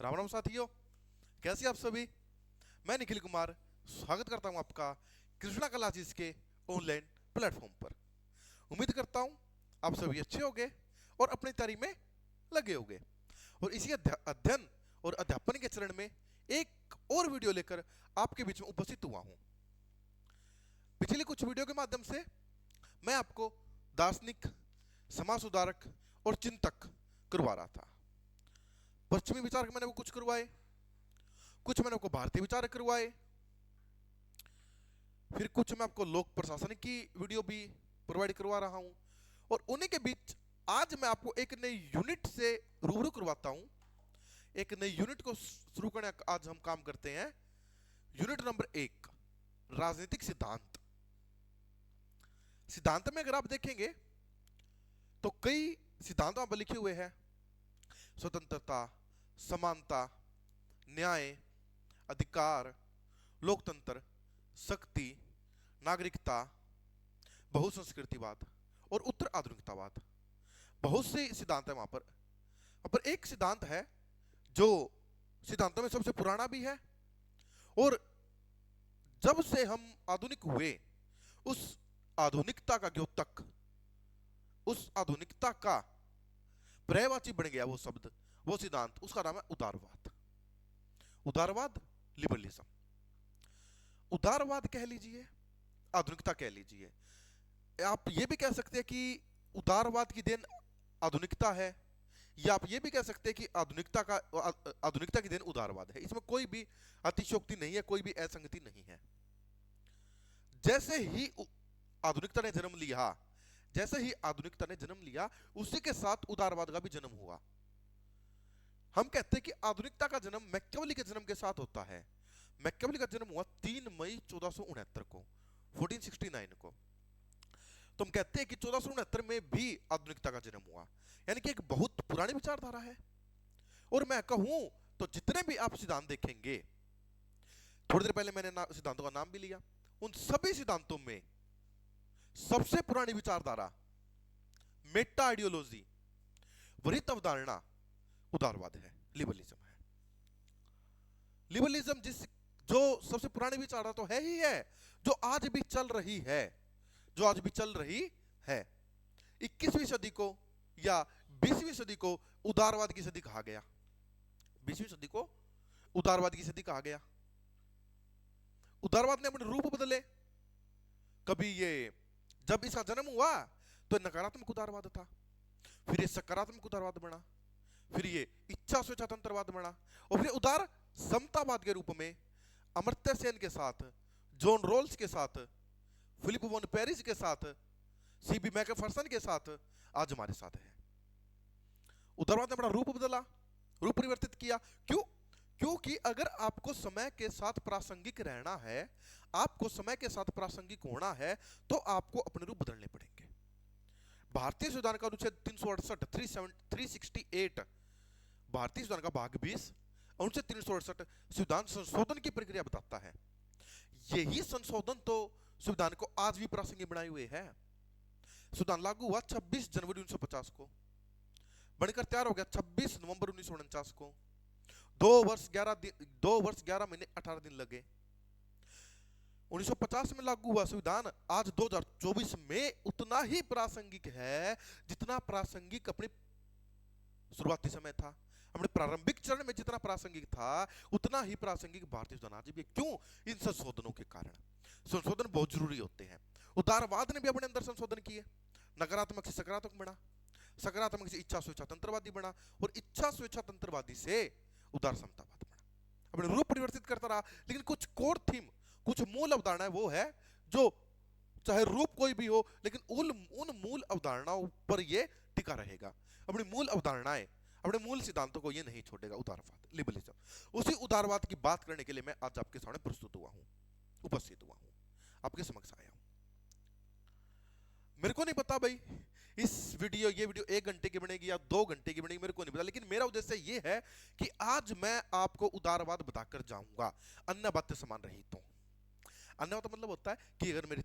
राम राम साथियों, कैसे आप सभी। मैं निखिल कुमार स्वागत करता हूं आपका कृष्णा क्लासेस के ऑनलाइन प्लेटफॉर्म पर। उम्मीद करता हूं आप सभी अच्छे होंगे और अपनी तैयारी में लगे होंगे। और इसी अध्ययन और अध्यापन के चरण में एक और वीडियो लेकर आपके बीच में उपस्थित हुआ हूं। पिछले कुछ वीडियो के माध्यम से मैं आपको दार्शनिक, समाज सुधारक और चिंतक करवा रहा था। पश्चिमी विचारक मैंने वो कुछ करवाए, कुछ मैंने आपको भारतीय विचारक करवाए, फिर कुछ मैं आपको लोक प्रशासन की वीडियो भी प्रोवाइड करवा रहा हूं। और उन्हीं के बीच आज मैं आपको एक नई यूनिट से रूबरू करवाता हूं। एक नई यूनिट को शुरू करने आज हम काम करते हैं। यूनिट नंबर 1, राजनीतिक सिद्धांत। सिद्धांत में अगर आप देखेंगे तो कई सिद्धांत वहां पर लिखे हुए हैं। स्वतंत्रता, समानता, न्याय, अधिकार, लोकतंत्र, शक्ति, नागरिकता, बहुसंस्कृतिवाद और उत्तर आधुनिकतावाद। बहुत से सिद्धांत है वहां पर एक सिद्धांत है जो सिद्धांतों में सबसे पुराना भी है और जब से हम आधुनिक हुए उस आधुनिकता का द्योतक, उस आधुनिकता का पर्यायवाची बन गया वो शब्द, वो सिद्धांत, उसका नाम है उदारवाद। उदारवाद, लिबरलिज्म। उदारवाद कह लीजिए, आधुनिकता कह लीजिए। आप ये भी कह सकते हैं कि उदारवाद की देन आधुनिकता है, या आप ये भी कह सकते हैं कि आधुनिकता की देन उदारवाद है। इसमें कोई भी अतिशयोक्ति नहीं है, कोई भी असंगति नहीं है। जैसे ही आधुनिकता ने जन्म लिया, जैसे ही आधुनिकता ने जन्म लिया, उसी के साथ उदारवाद का भी जन्म हुआ। हम कहते हैं कि आधुनिकता का जन्म मैकियावेली के जन्म के साथ होता है। मैकियावेली का जन्म हुआ 3 मई 1469 को, 1469 को। तो हम कहते हैं कि 1469 में भी आधुनिकता का जन्म हुआ, यानी कि एक बहुत पुरानी विचारधारा है। और मैं कहूं तो जितने भी आप सिद्धांत देखेंगे, थोड़ी देर पहले मैंने सिद्धांतों का नाम भी लिया, उन सभी सिद्धांतों में सबसे पुरानी विचारधारा, मेटा आइडियोलॉजी, वरित अवधारणा उदारवाद है, लिबरलिज्म है। लिबरलिज्म जो सबसे पुरानी विचारधारा तो है ही है, जो आज भी चल रही है, जो आज भी चल रही है। 21वीं सदी को या 20वीं सदी को उदारवाद की सदी कहा गया। 20वीं सदी को उदारवाद की सदी कहा गया। उदारवाद ने अपने रूप बदले। कभी ये, जब इसका जन्म हुआ तो नकारात्मक उदारवाद था, फिर ये सकारात्मक उदारवाद बना, फिर ये इच्छा स्वेच्छातंत्रवाद बना, और फिर उदार समतावाद के रूप में अमर्त्य सेन के साथ, जॉन रॉल्स के साथ, फिलिप वॉन पेरिस के साथ, सीबी मैकफर्सन के साथ आज हमारे साथ है। उदारवाद ने अपना रूप बदला, रूप परिवर्तित किया। क्यों? क्योंकि अगर आपको समय के साथ प्रासंगिक रहना है, आपको समय के साथ प्रासंगिक होना है, तो आपको अपने रूप बदलने पड़ेंगे। भारतीय संविधान का अनुच्छेद 368 368, भारतीय संविधान का भाग 20 अनुच्छेद 368 संविधान संशोधन की प्रक्रिया बताता है। यही संशोधन तो संविधान को आज भी प्रासंगिक बनाए हुए है। संविधान लागू हुआ 26 जनवरी 1950 को, बनकर तैयार हो गया 26 नवंबर 1949 को। 2 वर्ष 11 महीने 18 दिन लगे। 1950 में लागू हुआ संविधान आज 2024 में उतना ही प्रासंगिक है जितना प्रासंगिक अपने शुरुआती समय था। अपने प्रारंभिक चरण में जितना प्रासंगिक था उतना ही प्रासंगिक भारतीय संविधान आज भी। क्यों? इन संशोधनों के कारण। संशोधन बहुत जरूरी होते हैं। उदारवाद ने भी अपने अंदर संशोधन किए, नकारात्मक से सकारात्मक बना, सकारात्मक से इच्छा स्वेच्छातंत्रवादी बना, और इच्छा स्वेच्छातंत्रवादी से उदार समतावाद बना। अपने रूप परिवर्तित करता रहा, लेकिन कुछ कोर थीम, कुछ मूल अवधारणाएं वो है जो चाहे रूप कोई भी हो, लेकिन उन मूल अवधारणाओं पर ये टिका रहेगा। अपनी मूल अवधारणाएं, अपने मूल सिद्धांतों को ये नहीं छोड़ेगा। उदारवाद, लिबरलिज्म। उसी उदारवाद की बात करने के लिए मैं आज आपके सामने प्रस्तुत हुआ हूं, उपस्थित हुआ हूं, आपके समक्ष आया हूं। मेरे को नहीं पता भाई ये वीडियो 1 घंटे की बनेगी या 2 घंटे की बनेगी, मेरे को नहीं पता, लेकिन मेरा उद्देश्य ये है कि आज मैं आपको उदारवाद बताकर जाऊंगा, अन्य बातें समान रही तो। अन्य बात मतलब होता है कि अगर मेरी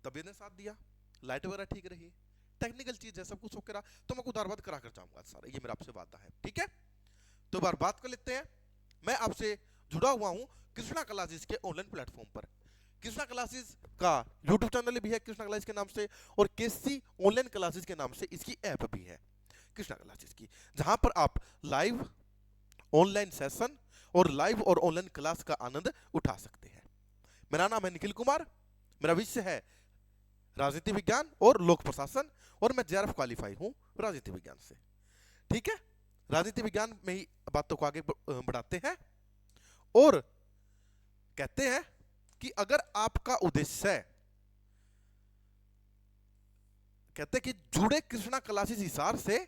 तबीयत ने साथ दिया, लाइट वगैरह ठीक रही, टेक्निकल चीज है, सब कुछ होकर रहा, तो मैं उदारवाद करा कर जाऊंगा सारा। ये मेरा आपसे वादा है, ठीक है। तो बार बात कर लेते हैं। मैं आपसे जुड़ा हुआ हूं कृष्णा क्लासेस के ऑनलाइन प्लेटफॉर्म पर। कृष्णा क्लासेस का यूट्यूब चैनल भी है कृष्णा क्लासेस के नाम से, और केसी ऑनलाइन क्लासेस के नाम से इसकी ऐप भी है कृष्णा क्लासेस की, जहां पर आप लाइव ऑनलाइन सेशन और लाइव और ऑनलाइन क्लास का आनंद उठा सकते हैं। मेरा नाम है निखिल कुमार, मेरा विषय है राजनीति विज्ञान और लोक प्रशासन, और मैं जेआरएफ क्वालिफाई हूं राजनीति विज्ञान से। ठीक है, राजनीति विज्ञान में ही बातों को आगे बढ़ाते हैं और कहते हैं कि अगर आपका उद्देश्य है, कहते हैं कि जुड़े कृष्णा क्लासेस हिसार से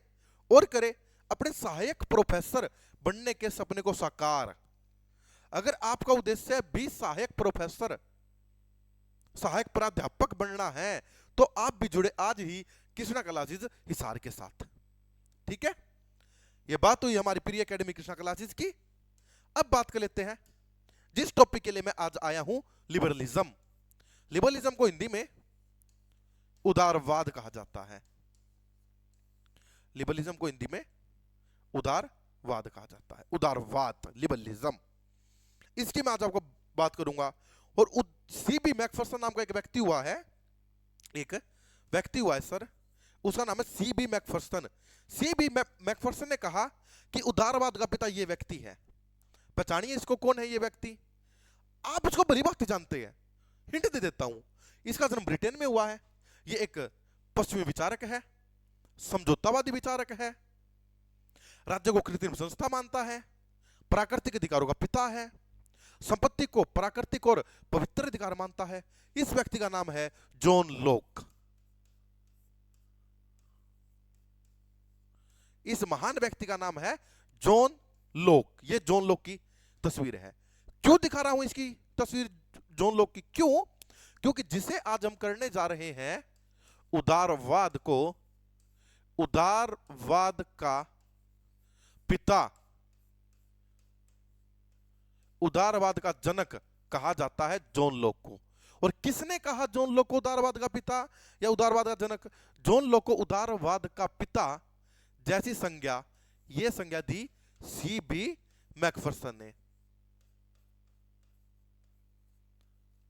और करे अपने सहायक प्रोफेसर बनने के सपने को साकार। अगर आपका उद्देश्य है भी सहायक प्रोफेसर, सहायक प्राध्यापक बनना है, तो आप भी जुड़े आज ही कृष्णा क्लासेस हिसार के साथ। ठीक है, ये बात हुई हमारी प्रिय एकेडमी कृष्णा क्लासेस की। अब बात कर लेते हैं जिस टॉपिक के लिए मैं आज आया हूं, लिबरलिज्म। लिबरलिज्म को हिंदी में उदारवाद कहा जाता है। लिबरलिज्म को हिंदी में उदारवाद कहा जाता है, उदारवाद, लिबरलिज्म। इसकी मैं आज आपको बात करूंगा। और सीबी मैकफर्सन नाम का एक व्यक्ति हुआ है, सर, उसका नाम है सीबी मैकफर्सन। सीबी मैकफर्सन ने कहा कि उदारवाद का पिता ये व्यक्ति है। पहचानिए इसको, कौन है ये व्यक्ति? आप इसको भली भांति जानते हैं, हिंट दे देता हूं। इसका जन्म ब्रिटेन में हुआ है। ये एक पश्चिमी विचारक है, समझौतावादी विचारक है, राज्य को कृत्रिम संस्था मानता है, प्राकृतिक अधिकारों का पिता है, संपत्ति को प्राकृतिक और पवित्र अधिकार मानता है। इस व्यक्ति का नाम है जॉन लॉक। इस महान व्यक्ति का नाम है जॉन लॉक। ये जॉन लॉक की तस्वीर है। क्यों दिखा रहा हूं इसकी तस्वीर जॉन लॉक की? क्यों? क्योंकि जिसे आज हम करने जा रहे हैं, उदारवाद को, उदारवाद का पिता, उदारवाद का जनक कहा जाता है जॉन लॉक को। और किसने कहा जॉन लॉक को उदारवाद का पिता या उदारवाद का जनक? जॉन लॉक को उदारवाद का पिता जैसी संज्ञा, यह संज्ञा दी सीबी मैकफर्सन ने।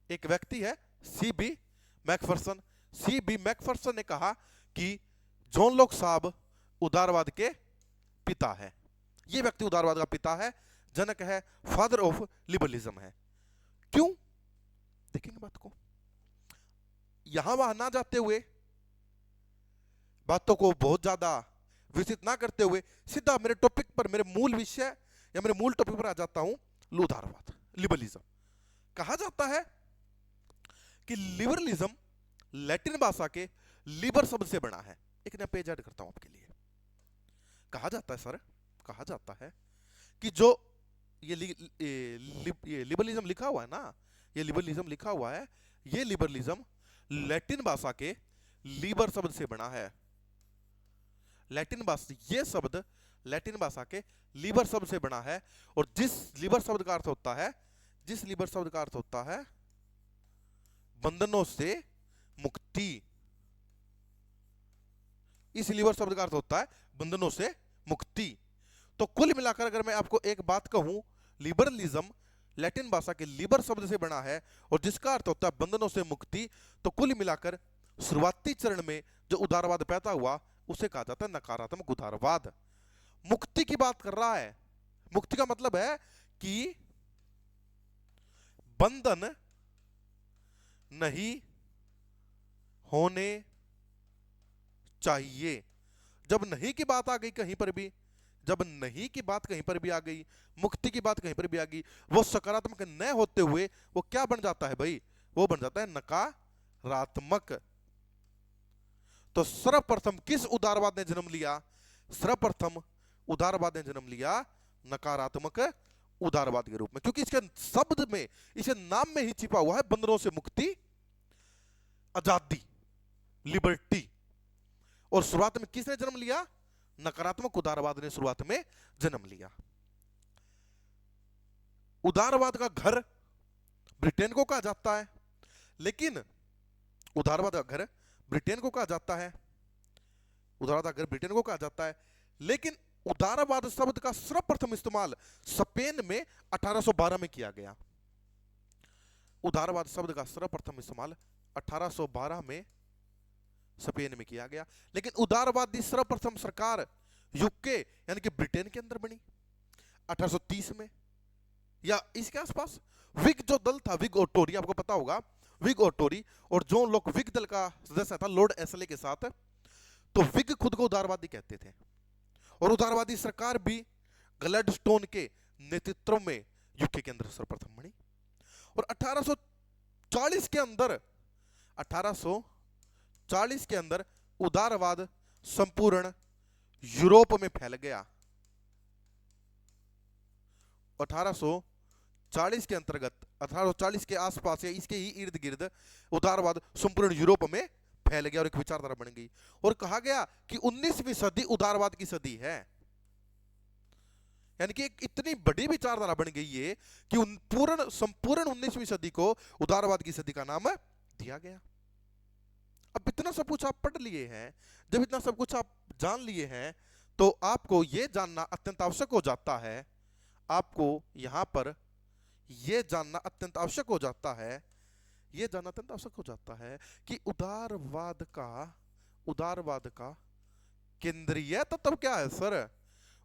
एक व्यक्ति है सीबी मैकफर्सन। सीबी मैकफर्सन ने कहा कि जॉन लॉक साहब उदारवाद के पिता है। यह व्यक्ति उदारवाद का पिता है, जनक है, फादर ऑफ लिबरलिज्म है। क्यों? देखेंगे बात को। यहां वहां ना जाते हुए, बातों को बहुत ज्यादा विस्तृत ना करते हुए, सीधा मेरे टॉपिक पर, मेरे मूल विषय या मेरे मूल टॉपिक पर आ जाता हूं। उदारवाद, लिबरलिज्म। कहा जाता है कि लिबरलिज्म लैटिन भाषा के लिबर शब्द से बना है। एक नया पेज ऐड करता हूं आपके लिए। कहा जाता है, सर, कहा जाता है कि जो ये लिबरलिज्म लिखा हुआ है ना, ये लिबरलिज्म लिखा हुआ है, ये लिबरलिज्म लैटिन भाषा के लिबर शब्द से बना है। लैटिन भाषा, ये शब्द लैटिन भाषा के लिबर शब्द से बना है। और जिस लिबर शब्द का अर्थ होता है, जिस लिबर शब्द का अर्थ होता है बंधनों से मुक्ति। इस लिबर शब्द का अर्थ होता है बंधनों से मुक्ति। तो कुल मिलाकर अगर मैं आपको एक बात कहूं, लिबरलिज्म लैटिन भाषा के लिबर शब्द से बना है और जिसका अर्थ होता है बंधनों से मुक्ति, तो कुल मिलाकर शुरुआती चरण में जो उदारवाद पैदा हुआ उसे कहा जाता है नकारात्मक उदारवाद। मुक्ति की बात कर रहा है। मुक्ति का मतलब है कि बंधन नहीं होने चाहिए। जब नहीं की बात आ गई कहीं पर भी, जब नहीं की बात कहीं पर भी आ गई, मुक्ति की बात कहीं पर भी आ गई, वो सकारात्मक न होते हुए वो क्या बन जाता है भाई? वो बन जाता है नकारात्मक। तो सर्वप्रथम किस उदारवाद ने जन्म लिया? सर्वप्रथम उदारवाद ने जन्म लिया नकारात्मक उदारवाद के रूप में, क्योंकि इसके शब्द में, इसके नाम में ही छिपा हुआ है बंधनों से मुक्ति, आजादी, लिबर्टी। और शुरुआत में किसने जन्म लिया? नकारात्मक उदारवाद ने शुरुआत में जन्म लिया। उदारवाद का घर ब्रिटेन को कहा जाता है, लेकिन उदारवाद का घर ब्रिटेन को कहा जाता है, उदारवाद का घर ब्रिटेन को कहा जाता है, लेकिन उदारवाद शब्द का सर्वप्रथम इस्तेमाल स्पेन में 1812 में किया गया। उदारवाद शब्द का सर्वप्रथम इस्तेमाल 1812 में स्पेन में किया गया। लेकिन उदारवादी सर्वप्रथम सरकार यूके यानी कि ब्रिटेन के अंदर बनी 1830 में या इसके आसपास। विग जो दल था, विग और टोरी, आपको पता होगा विग और टोरी, और जो लोग विग दल का सदस्य था लॉर्ड एसले के साथ, तो विग खुद को उदारवादी कहते थे। और उदारवादी सरकार भी ग्लैडस्टोन के नेतृत्व में यूके के अंदर सर्वप्रथम बनी। और 1840 के अंदर उदारवाद संपूर्ण यूरोप में फैल गया। 1840 के अंतर्गत 1840 के आसपास या इसके ही इर्द गिर्द उदारवाद संपूर्ण यूरोप में फैल गया और एक विचारधारा बन गई। और कहा गया कि 19वीं सदी उदारवाद की सदी है। यानी कि एक इतनी बड़ी विचारधारा बन गई है कि संपूर्ण 19वीं सदी को उदारवाद की सदी का नाम दिया गया। अब इतना सब कुछ आप पढ़ लिए हैं, जब इतना सब कुछ आप जान लिए हैं, तो आपको यह जानना अत्यंत आवश्यक हो जाता है, आपको यहां पर यह जानना अत्यंत आवश्यक हो जाता है, यह जानना अत्यंत आवश्यक हो जाता है कि उदारवाद का केंद्रीय तत्व क्या है। सर,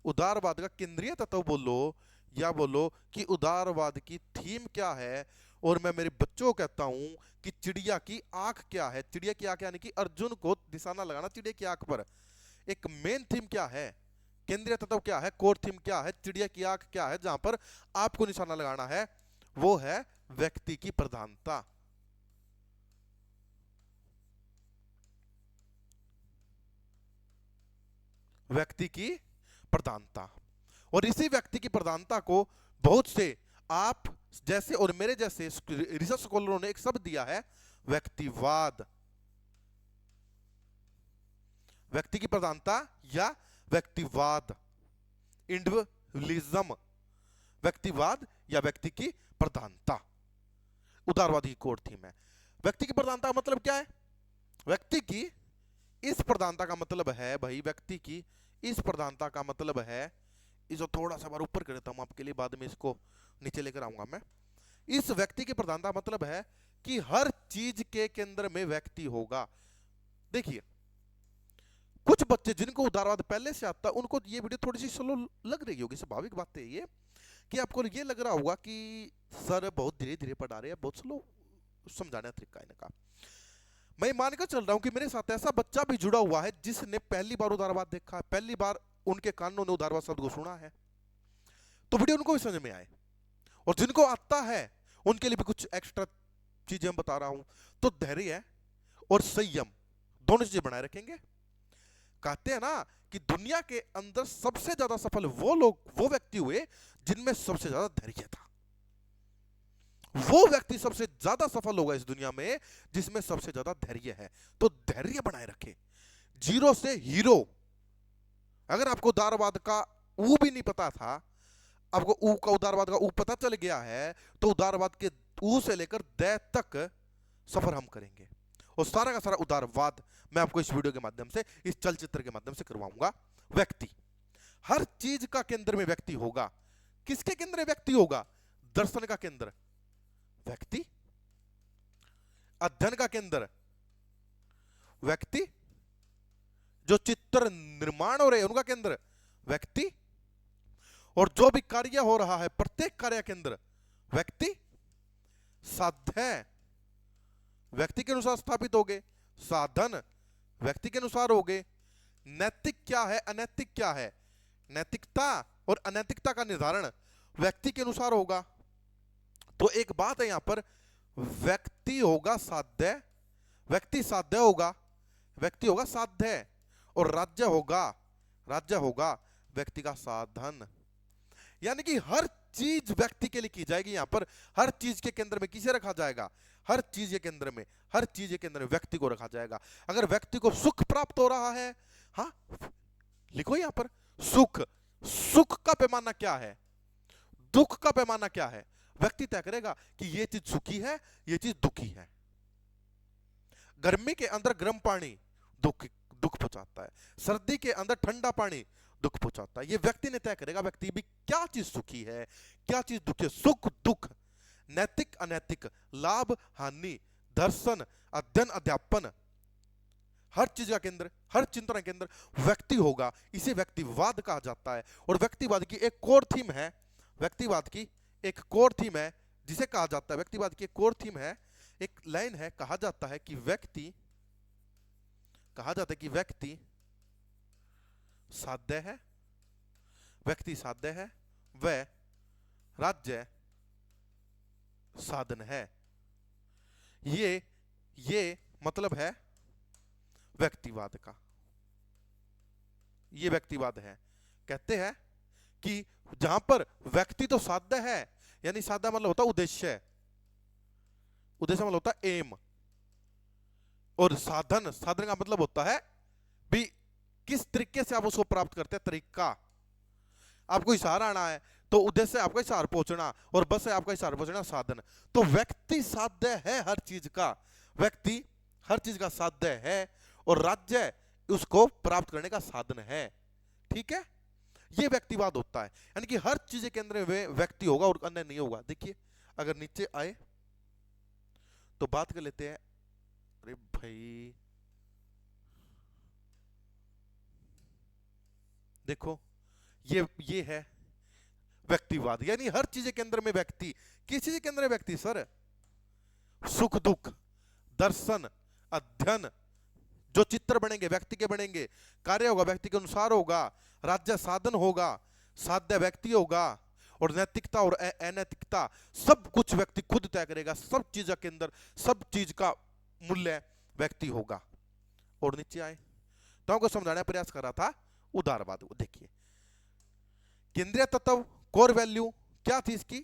उदारवाद का केंद्रीय तत्व बोलो, या बोलो कि उदारवाद की थीम क्या है। और मैं मेरे बच्चों को कहता हूं कि चिड़िया की आंख क्या है। चिड़िया की आंख यानी कि अर्जुन को निशाना लगाना चिड़िया की आंख पर। एक मेन थीम क्या है, केंद्रीय तत्व क्या है, कोर थीम क्या है, चिड़िया की आंख क्या है, जहां पर आपको निशाना लगाना है, वो है व्यक्ति की प्रधानता। व्यक्ति की प्रधानता। और इसी व्यक्ति की प्रधानता को बहुत से आप जैसे और मेरे जैसे रिसर्च स्कॉलरों ने एक शब्द दिया है, व्यक्तिवाद। व्यक्ति की प्रधानता या व्यक्तिवाद, इंडिविजुअलिज्म, व्यक्तिवाद या व्यक्ति की प्रधानता उदारवादी की कोर थीम है। व्यक्ति की प्रधानता का मतलब क्या है? व्यक्ति की इस प्रधानता का मतलब है भाई, व्यक्ति की इस प्रधानता का मतलब है, इसको थोड़ा सा बार ऊपर कर देता हूं आपके लिए, बाद में इसको नीचे लेकर आऊंगा मैं। इस व्यक्ति की प्रधानता मतलब है कि हर चीज के केंद्र में व्यक्ति होगा। देखिए, कुछ बच्चे जिनको उदारवाद पहले से आता है उनको ये वीडियो थोड़ी सी स्लो लग रही होगी। स्वाभाविक बात है ये कि आपको ये लग रहा होगा कि सर बहुत धीरे धीरे पढ़ा रहे हैं, बहुत स्लो समझाने का तरीका है इनका। मैं मानकर चल रहा हूं कि मेरे साथ ऐसा बच्चा भी जुड़ा हुआ है जिसने पहली बार उदारवाद देखा है, पहली बार उनके कानों ने उदारवाद शब्द को सुना है, तो वीडियो उनको भी समझ में आए। और जिनको आता है उनके लिए भी कुछ एक्स्ट्रा चीजें हम बता रहा हूं। तो धैर्य और संयम दोनों चीजें बनाए रखेंगे। कहते हैं ना कि दुनिया के अंदर सबसे ज्यादा सफल वो व्यक्ति हुए जिनमें सबसे ज्यादा धैर्य था। वो व्यक्ति सबसे ज्यादा सफल होगा इस दुनिया में जिसमें सबसे ज्यादा धैर्य है। तो धैर्य बनाए रखें। जीरो से हीरो। अगर आपको उदारवाद का ऊ भी नहीं पता था, आपको ऊ का उदारवाद का ऊ पता चल गया है, तो उदारवाद के ऊ से लेकर दै तक सफर हम करेंगे। और सारा का सारा उदारवाद मैं आपको इस वीडियो के माध्यम से, इस चलचित्र के माध्यम से करवाऊंगा। व्यक्ति, हर चीज का केंद्र में व्यक्ति होगा। किसके केंद्र में व्यक्ति होगा? दर्शन का केंद्र व्यक्ति, अध्ययन का केंद्र व्यक्ति, जो चित्र निर्माण हो रहे हैं उनका केंद्र व्यक्ति, और जो भी कार्य हो रहा है प्रत्येक कार्य केंद्र व्यक्ति। साध्य व्यक्ति के अनुसार स्थापित होंगे, साधन व्यक्ति के अनुसार होंगे। नैतिक क्या है, अनैतिक क्या है, नैतिकता और अनैतिकता का निर्धारण व्यक्ति के अनुसार होगा। तो एक बात है यहां पर, व्यक्ति होगा साध्य, व्यक्ति साध्य होगा, व्यक्ति होगा साध्य, और राज्य होगा व्यक्ति का साधन। यानी कि हर चीज व्यक्ति के लिए की जाएगी। यहां पर हर चीज के केंद्र में किसे रखा जाएगा? हर चीज के केंद्र में व्यक्ति को रखा जाएगा। अगर व्यक्ति को सुख प्राप्त हो रहा है, हाँ लिखो यहां पर सुख का पैमाना क्या है, दुख का पैमाना क्या है, व्यक्ति तय करेगा कि ये चीज सुखी है, ये चीज दुखी है। गर्मी के अंदर गर्म पानी दुख पहुंचाता है, सर्दी के अंदर ठंडा पानी दुख पहुंचाता है। ये व्यक्ति ने तय करेगा व्यक्ति भी क्या चीज सुखी है, क्या चीज दुखी है। सुख दुख, नैतिक अनैतिक, लाभ हानि, दर्शन अध्ययन अध्यापन, हर चीज का केंद्र, हर चिंतन का केंद्र व्यक्ति होगा। इसे व्यक्तिवाद कहा जाता है। और व्यक्तिवाद की एक कोर थीम है, व्यक्तिवाद की एक कोर थीम है जिसे कहा जाता है, व्यक्तिवाद की एक कोर थीम है, एक लाइन है, कहा जाता है कि व्यक्ति साध्य है, व्यक्ति साध्य है, वह राज्य साधन है। ये मतलब है व्यक्तिवाद का। ये व्यक्तिवाद है। कहते हैं कि जहां पर व्यक्ति तो साध्य है, यानी साध्य मतलब होता है उद्देश्य, उद्देश्य मतलब होता है एम, और साधन का मतलब होता है भी किस तरीके से आप उसको प्राप्त करते हैं, तरीका। आपको हिसार आना है तो उद्देश्य आपका हिसार पहुंचना, और बस है आपका हिसार पहुंचना साधन। तो व्यक्ति साध्य है हर चीज का, व्यक्ति हर चीज का साध्य है, और राज्य उसको प्राप्त करने का साधन है। ठीक है, ये व्यक्तिवाद होता है, यानी कि हर चीज के अंदर व्यक्ति होगा और अन्य नहीं होगा। देखिए अगर नीचे आए तो बात कर लेते हैं। अरे भाई देखो, ये है व्यक्तिवाद, यानी हर चीज के अंदर में व्यक्ति। किस चीज के अंदर व्यक्ति सर? सुख दुख, दर्शन अध्ययन, जो चित्र बनेंगे व्यक्ति के बनेंगे, कार्य होगा व्यक्ति के अनुसार होगा, राज्य साधन होगा, साध्य व्यक्ति होगा, और नैतिकता और अनैतिकता सब कुछ व्यक्ति खुद तय करेगा। सब चीज के अंदर सब चीज का मूल्य व्यक्ति होगा। और नीचे आए तो हमको समझाने का प्रयास कर रहा था उदारवाद। देखिए केंद्रीय तत्व कोर वैल्यू क्या थी इसकी?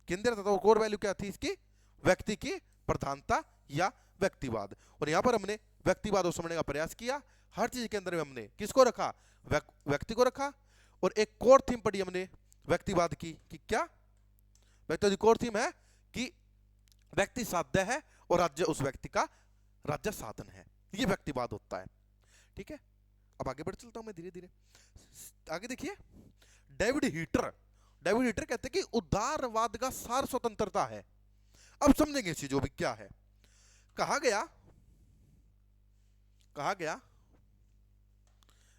केंद्रीय तत्व कोर वैल्यू क्या थी इसकी? व्यक्ति की प्रधानता या व्यक्तिवाद। और यहां पर हमने व्यक्तिवाद को समझने का प्रयास किया। हर चीज के अंदर में हमने किसको रखा? व्यक्ति को रखा। और एक कोर थीम पढ़ी हमने व्यक्तिवाद की कि क्या? व्यक्तिवाद की कोर थीम है कि व्यक्ति साध्य है और राज्य उस व्यक्ति का राज्य साधन है। ये व्यक्तिवाद होता है। ठीक है, अब आगे बढ़ चलता हूं मैं धीरे धीरे। आगे देखिए, डेविड हीटर कहते हैं कि उदारवाद का सार स्वतंत्रता है। अब समझेंगे इस चीजों भी क्या है। कहा गया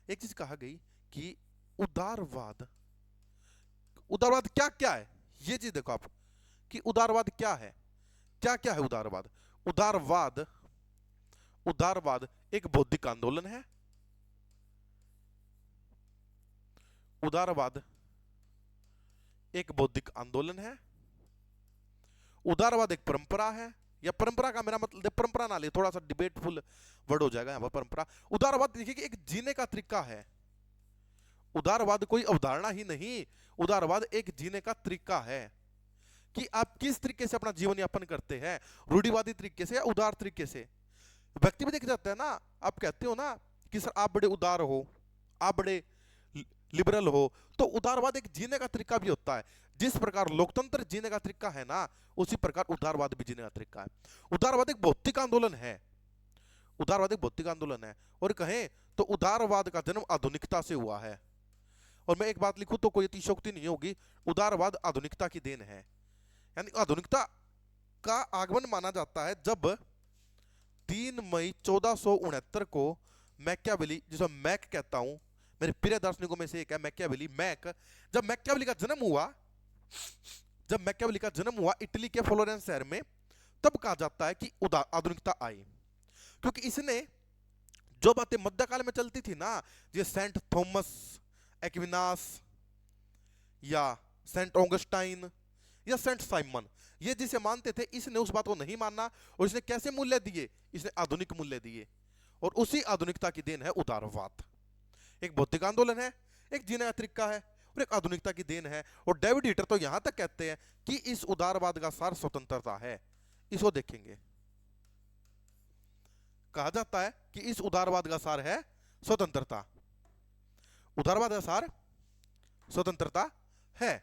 एक चीज कहा गई कि उदारवाद क्या है। ये चीज देखो आप कि उदारवाद क्या है, क्या है उदारवाद। उदारवाद एक बौद्धिक आंदोलन है। उदारवाद एक बौद्धिक आंदोलन है। उदारवाद एक परंपरा है, या परंपरा का मेरा मतलब परंपरा ना ले, थोड़ा सा डिबेटफुल वर्ड हो जाएगा यहां पर परंपरा। उदारवाद देखिए कि एक जीने का तरीका है। उदारवाद कोई अवधारणा ही नहीं, उदारवाद एक जीने का तरीका है कि आप किस तरीके से अपना जीवन यापन करते हैं, रूढ़िवादी तरीके से या उदार तरीके से। व्यक्ति भी देख जाता है ना, आप कहते हो ना कि सर आप बड़े उदार हो, आप बड़े लिबरल हो, तो उदारवाद एक जीने का तरीका भी होता है। जिस प्रकार लोकतंत्र जीने का तरीका है ना, उसी प्रकार उदारवाद भी जीने का तरीका है। उदारवाद एक भौतिक आंदोलन है। और कहें तो उदारवाद का जन्म आधुनिकता से हुआ है। और मैं एक बात लिखूं तो कोई अतिशयोक्ति नहीं होगी, उदारवाद आधुनिकता की देन है। यानी आधुनिकता का आगमन माना जाता है जब 3 मई 1469 को मैकियावेली, जिसे मैक कहता हूं, मेरे प्रिय दार्शनिकों में से एक है मैकियावेली, मैक। जब मैकियावेली का जन्म हुआ इटली के फ्लोरेंस शहर में, तब कहा जाता है कि आधुनिकता आई। क्योंकि इसने जो बातें मध्यकाल में चलती थी ना, ये सेंट थॉमस एक्विनास या सेंट ऑगस्टाइन या सेंट साइमन, ये जिसे मानते थे, इसने उस बात को नहीं माना। और इसने कैसे मूल्य दिए? इसने आधुनिक मूल्य दिए। और उसी आधुनिकता की देन है उदारवाद। एक भौतिक आंदोलन है, एक जीने का तरीका है, और एक आधुनिकता की देन है। और डेविड हीटर तो यहां तक कहते हैं कि इस उदारवाद का सार स्वतंत्रता है। इसको देखेंगे, कहा जाता है कि इस उदारवाद का सार है स्वतंत्रता। उदारवाद का सार स्वतंत्रता है।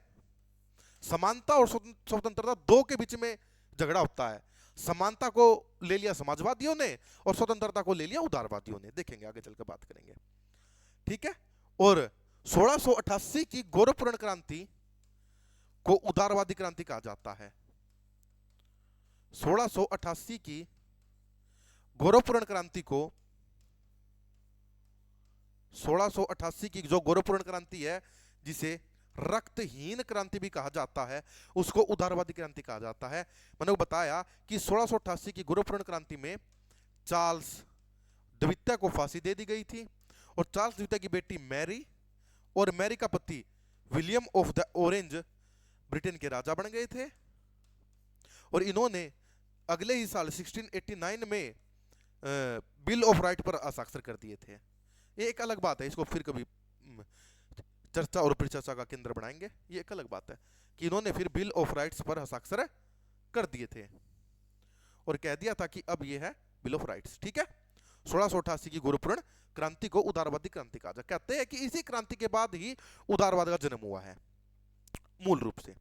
समानता और स्वतंत्रता दो के बीच में झगड़ा होता है। समानता को ले लिया समाजवादियों ने और स्वतंत्रता को ले लिया उदारवादियों ने। देखेंगे आगे चलकर बात करेंगे। ठीक है, और 1688 की गौरवपूर्ण क्रांति को उदारवादी क्रांति कहा जाता है। 1688 की गौरवपूर्ण क्रांति को 1688 की जो गौरवपूर्ण क्रांति है, जिसे रक्तहीन क्रांति भी कहा जाता है, उसको उदारवादी क्रांति कहा जाता है। मैंने बताया कि 1688 की गौरवपूर्ण क्रांति में चार्ल्स द्वितीय को फांसी दे दी गई थी और चार्ल्स द्वितीय की बेटी मैरी और मैरी का पति William of the orange Britain के राजा बन गए थे। और इन्होंने अगले ही साल 1689 में बिल ऑफ राइट पर हस्ताक्षर कर दिए थे। ये एक अलग बात है, इसको फिर कभी चर्चा और परिचर्चा का केंद्र बनाएंगे। ये एक अलग बात है कि इन्होंने फिर बिल ऑफ राइट्स पर हस्ताक्षर कर दिए थे और कह दिया था कि अब ये है बिल ऑफ राइट्स। ठीक है, 1688 की गौरवपूर्ण क्रांति को उदारवादी क्रांति कहा जाता है। कहते हैं कि इसी क्रांति के बाद ही उदारवाद का जन्म हुआ है मूल रूप से।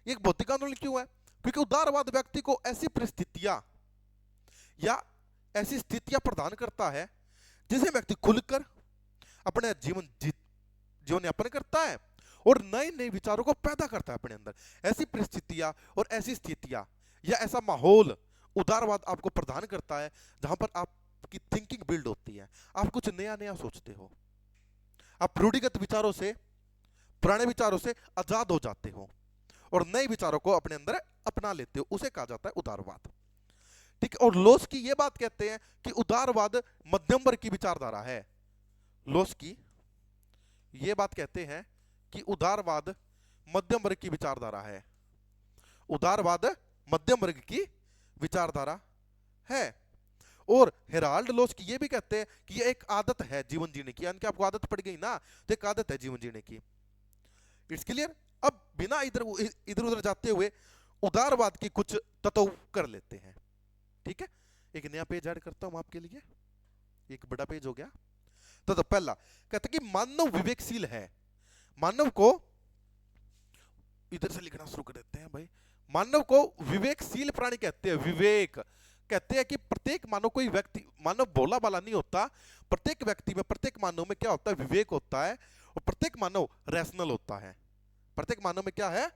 एक बौद्धिक आंदोलन क्यों है? क्योंकि उदारवाद व्यक्ति को ऐसी परिस्थितियां या ऐसी स्थितियां प्रदान करता है जिसे व्यक्ति खुलकर अपने जीवन यापन करता है और नए नए विचारों को पैदा करता है अपने अंदर। ऐसी परिस्थितियां और ऐसी स्थितियां या ऐसा माहौल उदारवाद आपको प्रदान करता है जहां पर आपकी थिंकिंग बिल्ड होती है, आप कुछ नया नया सोचते हो, आप रूढ़िगत विचारों से, पुराने विचारों से आजाद हो जाते हो और नए विचारों को अपने अंदर अपना लेते हो, उसे कहा जाता है उदारवाद। ठीक है, और लोस्की ये बात कहते हैं कि उदारवाद मध्यम वर्ग की विचारधारा है। लोस्की ये बात कहते हैं कि उदारवाद मध्यम वर्ग की विचारधारा है। उदारवाद मध्यम वर्ग की विचारधारा है। और हेराल्ड लोस्की ये भी कहते हैं कि ये एक आदत है जीवन जीने की, यानी कि आपको आदत पड़ गई ना, तो एक आदत है जीवन जीने की। It's clear. अब बिना इधर उधर जाते हुए उदारवाद की कुछ तत्व कर लेते हैं। ठीक है, एक नया पेज ऐड करता हूं आपके लिए, एक बड़ा पेज हो गया। तो पहला कहते कि मानव विवेकशील है। मानव को इधर से लिखना शुरू कर देते हैं भाई। मानव को विवेकशील प्राणी कहते हैं। विवेक कहते हैं कि प्रत्येक मानव, कोई व्यक्ति मानव भोला भाला नहीं होता, प्रत्येक व्यक्ति में, प्रत्येक मानव में क्या होता है? विवेक होता है। और प्रत्येक मानव रैशनल होता है। प्रत्येक मानव में क्या है?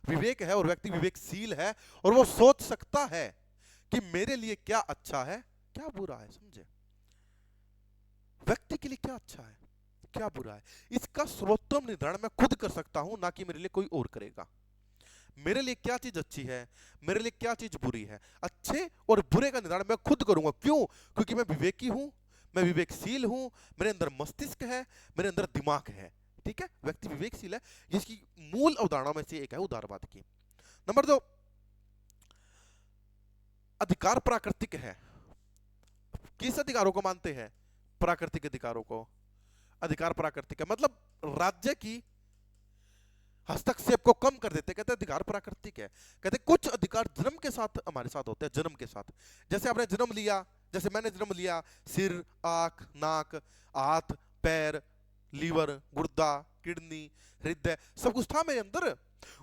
विवेक है। और व्यक्ति विवेकशील है और वो सोच सकता है कि मेरे लिए क्या अच्छा है, क्या बुरा है। समझे? व्यक्ति के लिए क्या अच्छा है, क्या बुरा है, इसका सर्वोत्तम निर्धारण मैं खुद कर सकता हूं, ना कि मेरे लिए कोई और करेगा। मेरे लिए क्या चीज अच्छी है, मेरे लिए क्या चीज बुरी है, अच्छे और बुरे का निर्धारण मैं खुद करूंगा। क्यों? क्योंकि मैं विवेकी हूं, मैं विवेकशील हूं, मेरे अंदर मस्तिष्क है, मेरे अंदर दिमाग है। ठीक है, व्यक्ति विवेकशील है, जिसकी मूल अवधारणा में से एक है उदारवाद की। नंबर 2, अधिकार प्राकृतिक है। किस अधिकारों को मानते हैं? प्राकृतिक अधिकारों को। अधिकार प्राकृतिक है मतलब राज्य की हस्तक्षेप को कम कर देते। कहते हैं अधिकार प्राकृतिक है। कहते कुछ अधिकार जन्म के साथ हमारे साथ होते हैं, जन्म के साथ। जैसे आपने जन्म लिया, जैसे मैंने जन्म लिया, सिर, आंख, नाक, हाथ, पैर, लीवर, गुर्दा, किडनी, हृदय, सब कुछ था मेरे अंदर।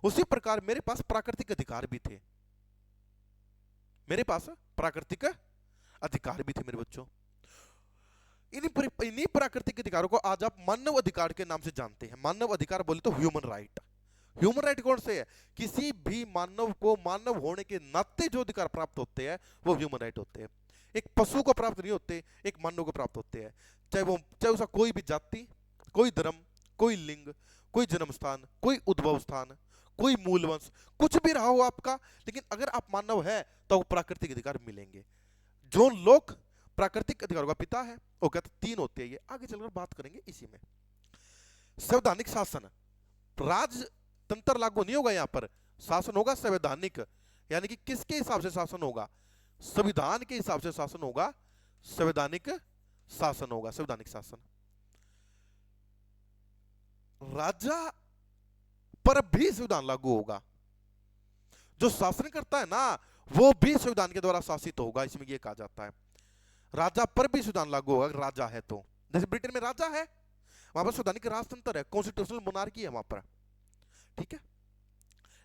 उसी प्रकार मेरे पास प्राकृतिक अधिकार भी थे। मेरे पास प्राकृतिक अधिकार भी थे मेरे बच्चों। इन्हीं प्राकृतिक अधिकारों को आज आप मानव अधिकार के नाम से जानते हैं। मानव अधिकार बोले तो ह्यूमन राइट। ह्यूमन राइट कौन से है? किसी भी मानव को मानव होने के नाते जो अधिकार प्राप्त होते हैं वो ह्यूमन राइट होते हैं। एक पशु को प्राप्त नहीं होते, एक मानव को प्राप्त होते हैं। चाहे उसका कोई भी जाति, कोई धर्म, कोई लिंग, कोई जन्म स्थान, कोई उद्भव स्थान, कोई मूल वंश, कुछ भी रहा हो आपका, लेकिन अगर आप मानव है तो प्राकृतिक अधिकार मिलेंगे। जॉन लॉक प्राकृतिक अधिकारों का पिता है। वो कहते 3 होते हैं, ये आगे चलकर बात करेंगे इसी में। संवैधानिक शासन, राजतंत्र लागू नहीं होगा यहां पर, शासन होगा संवैधानिक। यानी कि किसके हिसाब से शासन होगा? संविधान के हिसाब से शासन होगा, संवैधानिक शासन होगा। संवैधानिक शासन राजा पर भी संविधान लागू होगा। जो शासन करता है ना वो भी संविधान के द्वारा शासित होगा। इसमें यह कहा जाता है राजा पर भी संविधान लागू होगा। राजा है तो, जैसे ब्रिटेन में राजा है, वहां पर संवैधानिक राजतंत्र है, कॉन्स्टिट्यूशनल मोनार्की है वहां पर। ठीक है,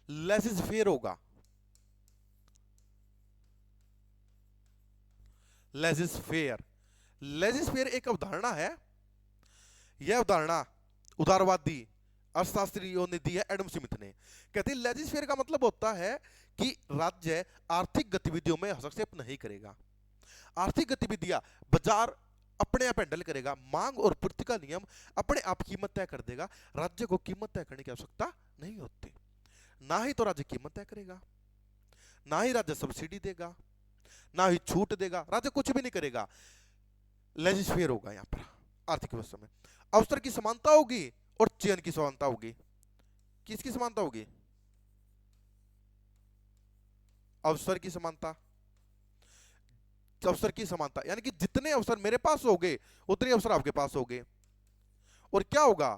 लेजिस फेयर होगा। लेजिस फेयर एक अवधारणा है। यह अवधारणा उदारवादी अर्थशास्त्रियों ने दी है एडम स्मिथ ने। कहते हैं लेजिस्लेचर का मतलब होता है कि राज्य आर्थिक गतिविधियों में हस्तक्षेप नहीं करेगा। आर्थिक गतिविधियां बाजार अपने आप हैंडल करेगा, मांग और पूर्ति का नियम अपने आप कीमत तय कर देगा। राज्य को कीमत तय करने की आवश्यकता नहीं होती। ना ही तो राज्य कीमत तय करेगा, ना ही राज्य सब्सिडी देगा, ना ही छूट देगा, राज्य कुछ भी नहीं करेगा। लेजिस्लेचर होगा यहां पर आर्थिक व्यवस्था में। अवसर की समानता होगी और चयन की समानता होगी। किसकी समानता होगी? अवसर की समानता। अवसर की समानता यानी कि जितने अवसर मेरे पास होंगे उतने अवसर आपके पास होंगे। और क्या होगा?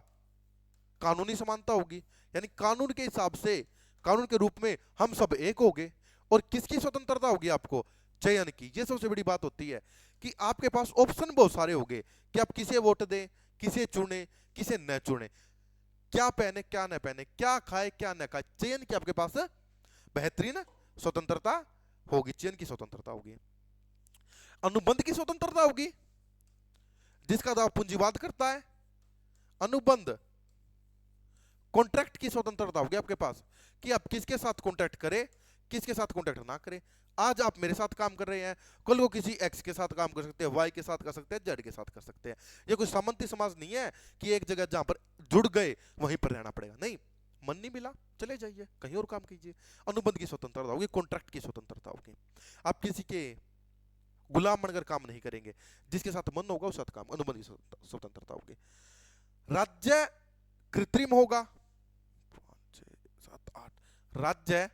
कानूनी समानता होगी, यानी कानून के हिसाब से, कानून के रूप में हम सब एक होंगे। और किसकी स्वतंत्रता होगी? आपको चयन की। ये सबसे बड़ी बात होती है कि आपके पास ऑप्शन बहुत सारे होंगे कि आप किसे वोट दें, किसे चुने, किसे न चुने, क्या पहने क्या न पहने, क्या खाए क्या न खाए। चयन की आपके पास बेहतरीन स्वतंत्रता होगी, चयन की स्वतंत्रता होगी। अनुबंध की स्वतंत्रता होगी, जिसका दावा पूंजीवाद करता है। अनुबंध कॉन्ट्रैक्ट की स्वतंत्रता होगी आपके पास कि आप किसके साथ कॉन्ट्रैक्ट करें, किसके साथ कॉन्ट्रैक्ट ना करें। आज आप मेरे साथ काम कर रहे हैं, कल वो किसी एक्स के साथ काम कर सकते हैं, वाई के साथ कर सकते हैं, जेड के साथ कर सकते हैं। ये कोई सामंती समाज नहीं है कि एक जगह जहां पर जुड़ गए वहीं पर रहना पड़ेगा। नहीं, मन नहीं मिला चले जाइए, कहीं और काम कीजिए। अनुबंध की स्वतंत्रता होगी, कॉन्ट्रैक्ट की स्वतंत्रता होगी। आप किसी के गुलाम बनकर काम नहीं करेंगे, जिसके साथ मन होगा उस साथ काम। अनुबंध की स्वतंत्रता होगी। राज्य कृत्रिम होगा। 5 6 7 8 राज्य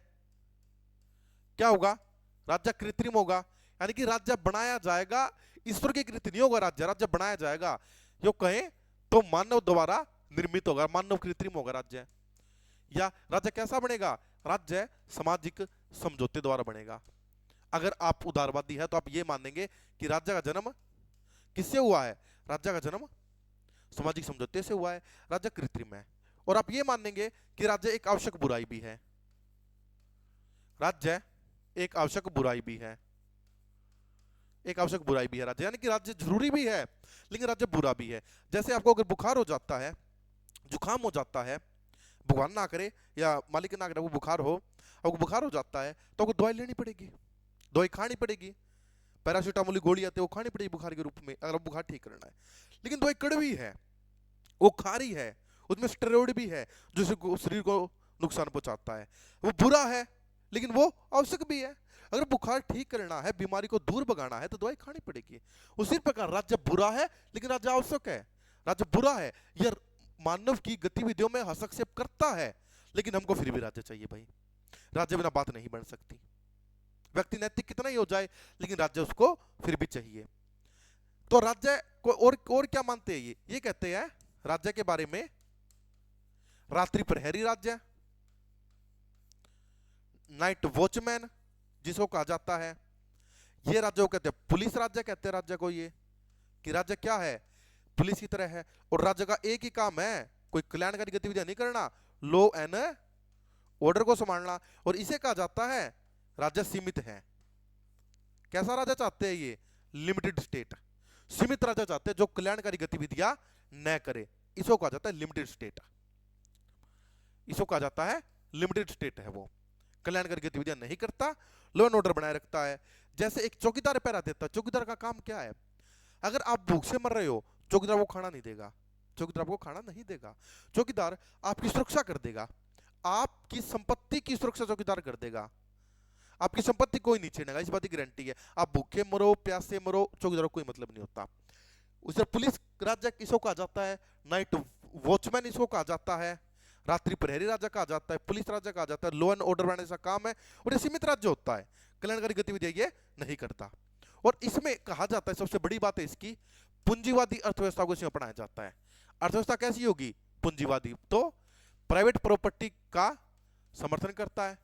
क्या होगा? राज्य कृत्रिम होगा, यानी कि राज्य बनाया जाएगा, ईश्वर की कृति नहीं होगा। राज्य बनाया जाएगा, जो कहें तो मानव द्वारा निर्मित होगा, मानव कृत्रिम होगा राज्य। या राज्य कैसा बनेगा? राज्य सामाजिक समझौते द्वारा बनेगा। अगर आप उदारवादी है तो आप ये मानेंगे कि राज्य का जन्म किससे हुआ है? राज्य का जन्म सामाजिक समझौते से हुआ है, राज्य कृत्रिम है। और आप ये मानेंगे कि राज्य एक आवश्यक बुराई भी है। राज्य एक आवश्यक बुराई भी है, एक आवश्यक बुराई भी है राज्य, यानी कि राज्य जरूरी भी है लेकिन राज्य बुरा भी है। जैसे आपको अगर बुखार हो जाता है, जुकाम हो जाता है, भगवान ना करे या मालिक ना करे वो बुखार हो, आपको बुखार हो जाता है तो आपको दवाई लेनी पड़ेगी, दवाई खानी पड़ेगी। पैरासीटामोल की गोली आती है वो खानी पड़ेगी बुखार के रूप में, अगर बुखार ठीक करना है। लेकिन दवाई कड़वी है, वो खारी है, उसमें स्टेरॉइड भी है जो शरीर को नुकसान पहुंचाता है। वो बुरा है लेकिन वो आवश्यक भी है। अगर बुखार ठीक करना है, बीमारी को दूर भगाना है तो दवाई खानी पड़ेगी। उसी प्रकार राज्य बुरा है लेकिन राज्य आवश्यक है। राज्य बुरा है, यह मानव की गतिविधियों में हस्तक्षेप करता है, लेकिन हमको फिर भी राज्य चाहिए भाई। राज्य बिना बात नहीं बन सकती। व्यक्ति नैतिक कितना ही हो जाए लेकिन राज्य उसको फिर भी चाहिए। तो राज्य को और क्या मानते हैं? ये कहते हैं राज्य के बारे में, रात्रि प्रहरी राज्य, नाइट वॉचमैन जिसको कहा जाता है, ये राज्य को कहते हैं पुलिस राज्य, कहते हैं राज्य को ये कि राज्य क्या है? पुलिस की तरह है। और राज्य का एक ही काम है, कोई कल्याणकारी गतिविधियां नहीं करना, लॉ एंड ऑर्डर को संभालना। और इसे कहा जाता है राज्य सीमित है। कैसा राज्य चाहते हैं ये? Limited state. सीमित राज्य चाहते हैं जो कल्याणकारी गतिविधियां न करे, इसको कहा जाता है लिमिटेड स्टेट। इसको कहा जाता है लिमिटेड स्टेट है, वो कल्याणकारी गतिविधियां नहीं करता, लॉ एंड ऑर्डर बनाए रखता है। जैसे एक चौकीदार पहरा देता है, चौकीदार का काम क्या है? अगर आप भूख से मर रहे हो, चौकीदार वो खाना नहीं देगा, चौकीदार आपको खाना नहीं देगा। चौकीदार आपकी सुरक्षा कर देगा, आपकी संपत्ति की सुरक्षा चौकीदार कर देगा, आपकी संपत्ति कोई नहीं छीनेगा, इस बात की गारंटी है। आप भूखे मरो, प्यासे मरो, चौकीदार को कोई मतलब नहीं होता। उसे पुलिस राज्य इसको कहा जाता है, नाइट वॉचमैन इसको कहा जाता है, रात्रि प्रहरी राज्य कहा जाता है, पुलिस राज्य कहा जाता है। लॉ एंड ऑर्डर बनाने का काम है और ये सीमित राज्य होता है, कल्याणकारी गतिविधियां ये नहीं करता। और इसमें कहा जाता है, सबसे बड़ी बात है इसकी, पूंजीवादी अर्थव्यवस्था को इसमें अपनाया जाता है। अर्थव्यवस्था कैसी होगी? पूंजीवादी। तो प्राइवेट प्रॉपर्टी का समर्थन करता है,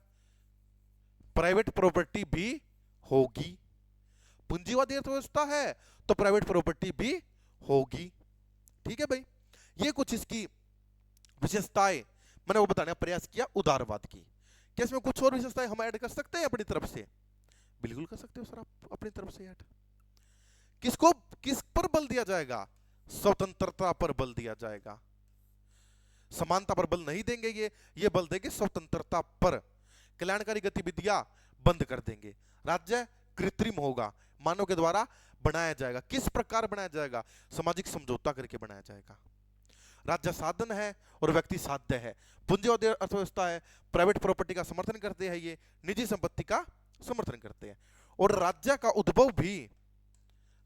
प्राइवेट प्रॉपर्टी भी होगी। पूंजीवादी अर्थव्यवस्था है तो प्राइवेट प्रॉपर्टी भी होगी। ठीक है भाई, ये कुछ इसकी विशेषताएं मैंने वो बताने का प्रयास किया उदारवाद की। क्या इसमें कुछ और विशेषताएं हम ऐड कर सकते हैं अपनी तरफ से? बिल्कुल कर सकते हो सर, आप अपनी तरफ से ऐड। किस पर बल दिया जाएगा? स्वतंत्रता पर बल दिया जाएगा। समानता पर बल नहीं देंगे, ये बल देंगे स्वतंत्रता पर। कल्याणकारी गतिविधियां बंद कर देंगे। राज्य कृत्रिम होगा, मानव के द्वारा बनाया जाएगा। किस प्रकार बनाया जाएगा? सामाजिक समझौता करके बनाया जाएगा। राज्य साधन है और व्यक्ति साध्य है। पूंजीवादी अर्थव्यवस्था है, प्राइवेट प्रॉपर्टी का समर्थन करते हैं, ये निजी संपत्ति का समर्थन करते हैं। और राज्य का उद्भव भी,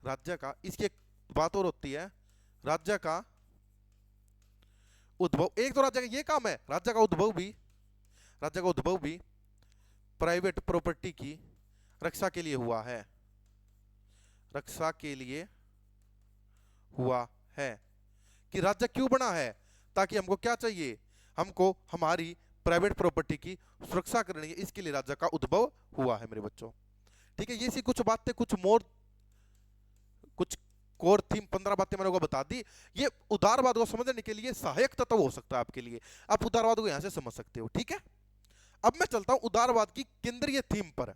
राज्य का, इसकी एक बात और होती है, राज्य का उद्भव, एक तो राज्य का ये काम है, राज्य का उद्भव भी प्राइवेट प्रॉपर्टी की रक्षा के लिए हुआ है, रक्षा के लिए हुआ है। कि राज्य क्यों बना है? ताकि हमको क्या चाहिए? हमको हमारी प्राइवेट प्रॉपर्टी की सुरक्षा करनी है, इसके लिए राज्य का उद्भव हुआ है मेरे बच्चों। ठीक है, ये सी कुछ बातें, कुछ कोर थीम 15 बातें मैंने को बता दी। ये उदारवाद को समझने के लिए सहायक तत्व हो सकता है आपके लिए, आप उदारवाद को यहां से समझ सकते हो। ठीक है, अब मैं चलता हूं उदारवाद की केंद्रीय थीम पर।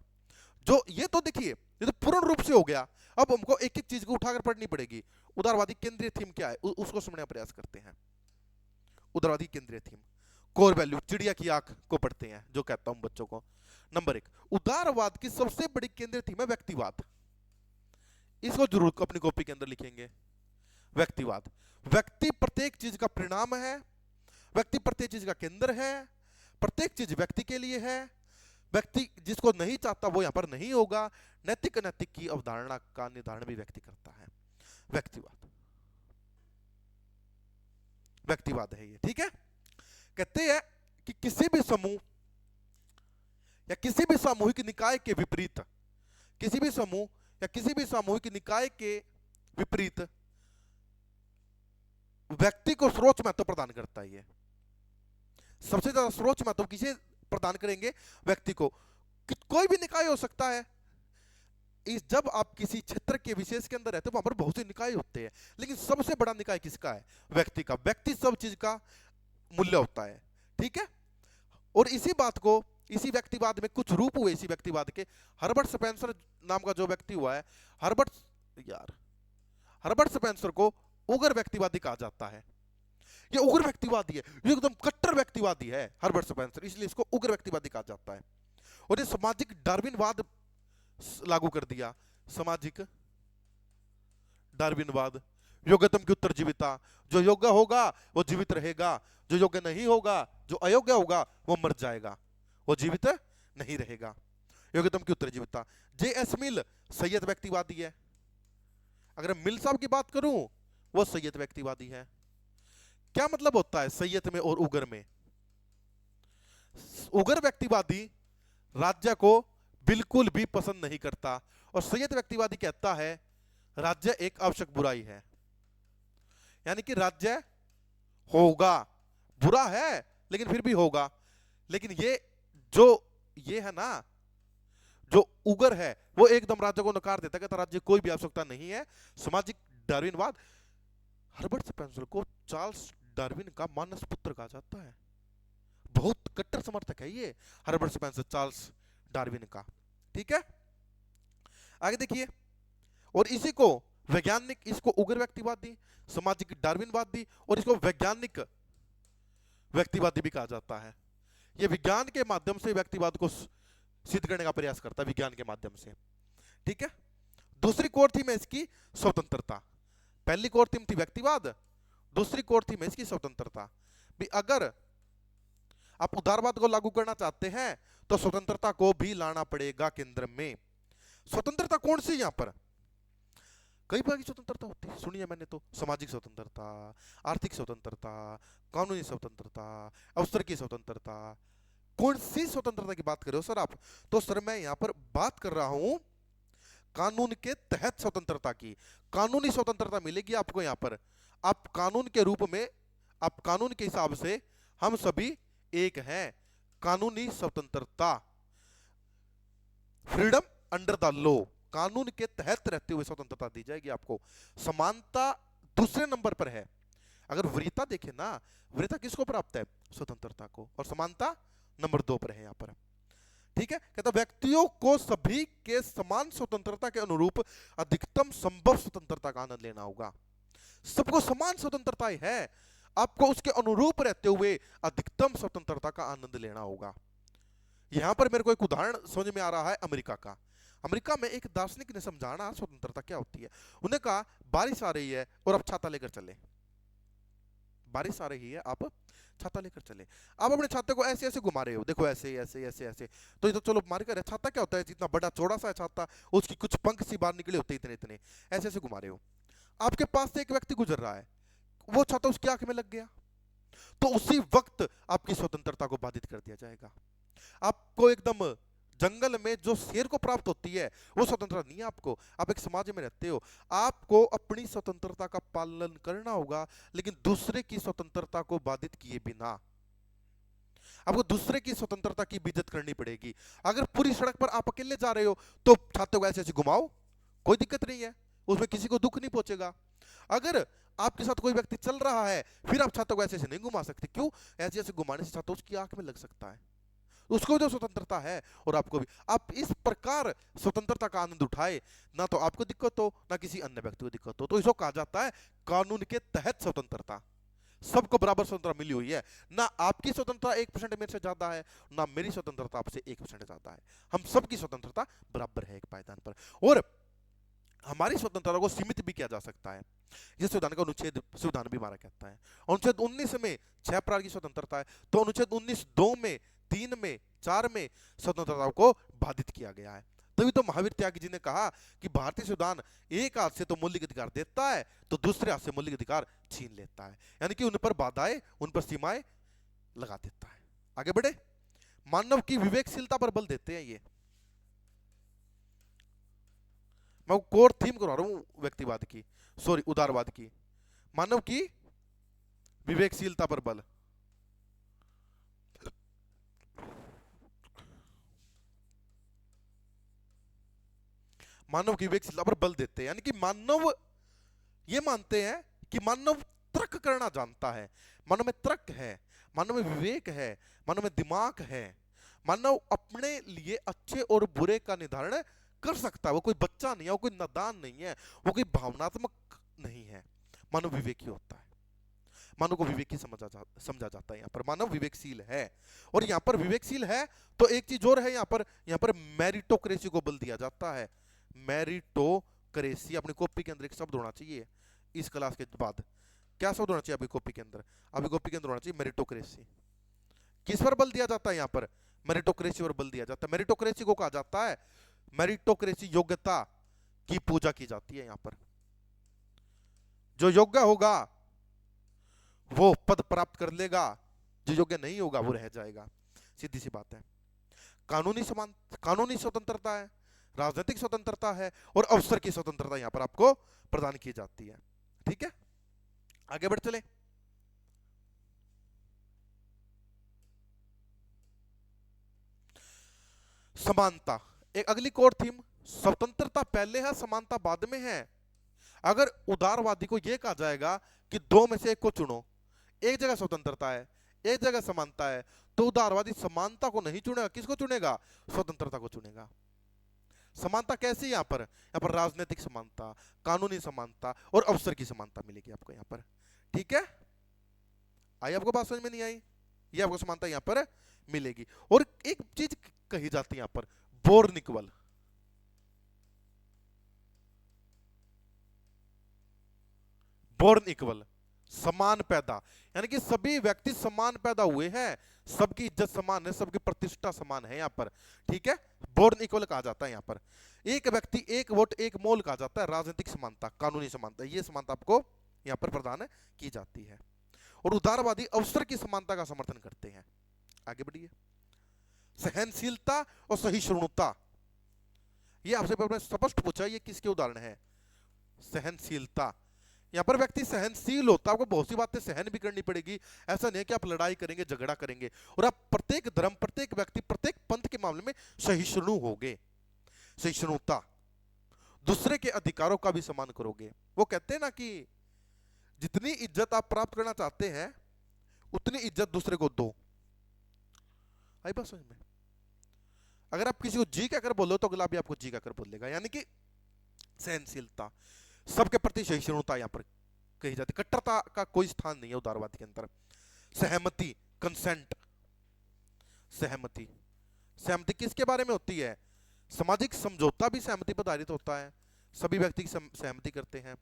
जो ये तो देखिए, ये तो पूर्ण रूप से हो गया, अब हमको एक एक चीज को उठाकर पढ़नी पड़ेगी। उदारवादी केंद्रीय थीम क्या है उसको समझने का प्रयास करते हैं। उदारवादी केंद्रीय थीम, कोर वैल्यू, चिड़िया की आंख को पढ़ते हैं जो कहता हूं बच्चों को। नंबर 1, उदारवाद की सबसे बड़ी केंद्रीय थीम है व्यक्तिवाद। इसको जरूर अपनी कॉपी के अंदर लिखेंगे। व्यक्तिवाद, व्यक्ति प्रत्येक चीज का परिणाम है, व्यक्ति प्रत्येक चीज का केंद्र है, प्रत्येक चीज व्यक्ति के लिए है, व्यक्ति जिसको नहीं चाहता वो यहां पर नहीं होगा। नैतिक अनैतिक की अवधारणा का निर्धारण भी व्यक्ति करता है। व्यक्तिवाद, व्यक्तिवाद है ये। ठीक है, कहते हैं कि किसी भी समूह या किसी भी सामूहिक निकाय के विपरीत, किसी भी समूह या किसी भी सामूहिक निकाय के विपरीत व्यक्ति को सर्वोच्च महत्व प्रदान करता है। ये सबसे ज्यादा सर्वोच्च महत्व किसे प्रदान करेंगे? व्यक्ति को। कोई भी निकाय हो सकता है, जब आप किसी क्षेत्र के विशेष के अंदर रहते हो वहां पर बहुत से निकाय होते हैं, लेकिन सबसे बड़ा निकाय किसका है? व्यक्ति का। व्यक्ति सब चीज का मूल्य होता है। ठीक है, और इसी बात को, इसी व्यक्तिवाद में कुछ रूप हुए इसी व्यक्तिवाद के। हर्बर्ट स्पेंसर नाम का जो व्यक्ति हुआ है, हर्बर्ट स्पेंसर को उग्र व्यक्तिवादी कहा जाता है। ये उग्र व्यक्तिवादी है, ये एकदम कट्टर व्यक्तिवादी है हर्बर्ट स्पेंसर, इसलिए इसको उग्र व्यक्तिवादी कहा जाता है। और ये सामाजिक डार्विनवाद लागू कर दिया। सामाजिक डार्विनवाद, योग्यतम की उत्तरजीविता, जो योग्य होगा वो जीवित रहेगा, जो योग्य नहीं होगा, जो अयोग्य होगा वो मर जाएगा, वो जीवित नहीं रहेगा। योग्यतम की उत्तरजीविता। जे.एस. मिल सैयद व्यक्तिवादी है। अगर मिल साहब की बात करूं, वो सैयद व्यक्तिवादी है। क्या मतलब होता है सैयद में और उग्र में? उग्र व्यक्तिवादी राज्य को बिल्कुल भी पसंद नहीं करता, और सैयद व्यक्तिवादी कहता है राज्य एक आवश्यक बुराई है। यानी कि राज्य होगा, बुरा है लेकिन फिर भी होगा। लेकिन ये है ना, जो उग्र है वो एकदम राज्य को नकार देता है, कहता राज्य कोई भी आवश्यकता नहीं है। सामाजिक डार्विनवाद। हर्बर्ट स्पेंसर को चार्ल्स डार्विन का मानस पुत्र कहा जाता है। बहुत कट्टर समर्थक है ये हर्बर्ट स्पेंसर चार्ल्स डार्विन का। ठीक है, आगे देखिए। और इसी को वैज्ञानिक, इसको उग्र व्यक्तिवादी, सामाजिक डार्विनवादी और इसको वैज्ञानिक व्यक्तिवादी भी कहा जाता है। ये विज्ञान के माध्यम से व्यक्तिवाद को सिद्ध करने का प्रयास करता है, विज्ञान के माध्यम से। ठीक है, दूसरी कोर थीम है इसकी स्वतंत्रता। पहली कोर थीम थी व्यक्तिवाद, दूसरी कोर थीम है इसकी स्वतंत्रता। भी अगर आप उदारवाद को लागू करना चाहते हैं तो स्वतंत्रता को भी लाना पड़ेगा केंद्र में। स्वतंत्रता कौन सी? यहां पर कई प्रकार की स्वतंत्रता होती है, सुनिए मैंने तो। सामाजिक स्वतंत्रता, आर्थिक स्वतंत्रता, कानूनी स्वतंत्रता, अवसर की स्वतंत्रता। कौन सी स्वतंत्रता की बात कर रहे हो सर आप? तो सर मैं यहां पर बात कर रहा हूं कानून के तहत स्वतंत्रता की। कानूनी स्वतंत्रता मिलेगी आपको यहां पर। आप कानून के रूप में, आप कानून के हिसाब से हम सभी एक हैं। कानूनी स्वतंत्रता, फ्रीडम अंडर द लॉ, कानून के तहत रहते हुए स्वतंत्रता दी जाएगी आपको। समानता दूसरे नंबर पर है। अगर वरीयता देखें ना, वरीयता किसको प्राप्त है? स्वतंत्रता को। और समानता नंबर 2 पर है यहां पर। ठीक है, कहता व्यक्तियों को सभी के समान स्वतंत्रता के अनुरूप अधिकतम संभव स्वतंत्रता का आनंद लेना होगा। सबको समान स्वतंत्रता है। आपको उसके अनुरूप रहते हुए अधिकतम स्वतंत्रता का आनंद लेना होगा। यहां पर मेरे को एक उदाहरण समझ में आ रहा है अमेरिका का। अमेरिका में एक दार्शनिक ने समझाना स्वतंत्रता क्या होती है। उन्होंने कहा बारिश आ रही है और आप छाता लेकर चले, बारिश आ रही है आप छाता लेकर चले, आप अपने छाते को ऐसे ऐसे घुमा रहे हो, देखो ऐसे ऐसे ऐसे ऐसे, तो ये तो चलो मार कर, छाता क्या होता है, जितना बड़ा चौड़ा सा है छाता, उसकी कुछ पंख सी बाहर निकले होते इतने इतने, ऐसे ऐसे घुमा रहे हो। आपके पास से एक व्यक्ति गुजर रहा है, वो छाता उसकी आंख में लग गया, तो उसी वक्त आपकी स्वतंत्रता को बाधित कर दिया जाएगा। आपको एकदम जंगल में जो शेर को प्राप्त होती है वो स्वतंत्रता नहीं है आपको, आप एक समाज में रहते हो, आपको अपनी स्वतंत्रता का पालन करना होगा, लेकिन दूसरे की स्वतंत्रता को बाधित किए बिना। आपको दूसरे की स्वतंत्रता की भी इज्जत करनी पड़ेगी। अगर पूरी सड़क पर आप अकेले जा रहे हो तो छाते को ऐसे ऐसे घुमाओ, कोई दिक्कत नहीं है, उसमें किसी को दुख नहीं पहुंचेगा। अगर आपके साथ कोई व्यक्ति चल रहा है फिर आप छाते को ऐसे ऐसे नहीं घुमा सकते, क्यों, ऐसे ऐसे घुमाने से छाता उसकी आंख में लग सकता है, उसको जो स्वतंत्रता है और आपको भी। आप इस प्रकार स्वतंत्रता का आनंद उठाए, ना तो आपको दिक्कत हो ना किसी अन्य व्यक्ति को दिक्कत हो, तो इसको कहा जाता है कानून के तहत स्वतंत्रता। सबको बराबर स्वतंत्रता मिली हुई है, ना आपकी स्वतंत्रता 1% मेरे से ज्यादा है, ना मेरी स्वतंत्रता आपसे 1% ज्यादा है, हम सबकी स्वतंत्रता बराबर है एक पायदान पर। और हमारी स्वतंत्रता को सीमित भी किया जा सकता है, जिस संविधान का अनुच्छेद संविधान भी हमारा कहता है। अनुच्छेद 19 में 6 प्रकार की स्वतंत्रता है, तो अनुच्छेद 19(2) में 3 में 4 में स्वतंत्रता को बाधित किया गया है। तभी तो महावीर त्यागी जी ने कहा कि भारतीय संविधान एक हाथ से तो मौलिक अधिकार देता है तो दूसरे हाथ से मौलिक अधिकार छीन लेता है, यानी कि उन पर बाधाएं, उन पर सीमाएं लगा देता है। आगे बढ़े, मानव की विवेकशीलता पर बल देते हैं ये। मैं कोर थीम करवा रहा हूं व्यक्तिवाद की, सॉरी उदारवाद की। मानव की विवेकशीलता पर बल, मानव की विवेकशीलता पर बल देते हैं, यानी कि मानव ये मानते हैं कि मानव तर्क करना जानता है, मानव में तर्क है, मानव में विवेक है, मानव में दिमाग है, मानव अपने लिए अच्छे और बुरे का निर्धारण कर सकता है, वो कोई बच्चा नहीं है, वो कोई नादान नहीं है, वो कोई भावनात्मक नहीं है, मानव विवेकी होता है, मानव को विवेकी समझा जाता है। यहाँ पर मानव विवेकशील है, और यहाँ पर विवेकशील है तो एक चीज और है, यहाँ पर मेरिटोक्रेसी को बल दिया जाता है। मेरिटोक्रेसी अपनी कॉपी के अंदर एक शब्द होना चाहिए, इस क्लास के बाद क्या शब्द होना चाहिए अभी कॉपी के अंदर, अभी कॉपी के अंदर होना चाहिए मेरिटोक्रेसी। किस पर बल दिया जाता है यहाँ पर, मेरिटोक्रेसी पर बल दिया जाता है। मेरिटोक्रेसी को कहा जाता है, मेरिटोक्रेसी योग्यता की पूजा की जाती है। यहाँ पर जो योग्य होगा वो पद प्राप्त कर लेगा, जो योग्य नहीं होगा वो रह जाएगा, सीधी सी बात है। कानूनी स्वतंत्रता है, राजनीतिक स्वतंत्रता है, और अवसर की स्वतंत्रता यहां पर आपको प्रदान की जाती है। ठीक है, आगे बढ़ चले। समानता एक अगली कोर थीम। स्वतंत्रता पहले है, समानता बाद में है। अगर उदारवादी को यह कहा जाएगा कि दो में से एक को चुनो, एक जगह स्वतंत्रता है एक जगह समानता है, तो उदारवादी समानता को नहीं चुनेगा, किसको चुनेगा, स्वतंत्रता को चुनेगा। समानता कैसी यहाँ पर राजनीतिक समानता, कानूनी समानता और अवसर की समानता मिलेगी आपको यहाँ पर। ठीक है, आई आपको बात समझ में नहीं आई, ये आपको समानता यहाँ पर मिलेगी। और एक चीज कही जाती है यहाँ पर, बोर्न इक्वल, बोर्न इक्वल, समान पैदा, यानी कि सभी व्यक्ति समान पैदा हुए हैं, सबकी इज्जत समान है, सबकी प्रतिष्ठा समान है यहाँ पर। ठीक है, बोर्न इक्वल कहा जाता है यहाँ पर। एक व्यक्ति एक वोट एक मोल कहा जाता है, राजनीतिक समानता, कानूनी समानता, ये समानता आपको यहाँ पर प्रदान की जाती है। और उदारवादी अवसर की समानता का समर्थन करते हैं। आगे बढ़िए, सहनशीलता और सहिष्णुता, ये आपसे स्पष्ट पूछा, ये किसके उदाहरण है। सहनशीलता, यहाँ पर व्यक्ति सहनशील होता है, आपको बहुत सी बातें सहन भी करनी पड़ेगी, ऐसा नहीं है कि आप लड़ाई करेंगे झगड़ा करेंगे, और आप प्रत्येक धर्म, प्रत्येक व्यक्ति, प्रत्येक पंथ के मामले में सहिष्णु होगे। सहिष्णुता, दूसरे के अधिकारों का भी सम्मान करोगे। वो कहते हैं ना कि जितनी इज्जत आप प्राप्त करना चाहते हैं उतनी इज्जत दूसरे को दो। आई बात समझ में, अगर आप किसी को जी कहकर बोलो तो अगला भी आपको जी कहकर बोलेगा, यानी कि सहनशीलता, सबके प्रति सहिष्णुता यहाँ पर कही जाती है। कट्टरता का कोई स्थान नहीं है उदारवाद के अंदर। सहमति, कंसेंट, सहमति, सहमति किसके बारे में होती है? सामाजिक समझौता भी सहमति पर आधारित होता है, सभी व्यक्ति की सहमति करते हैं।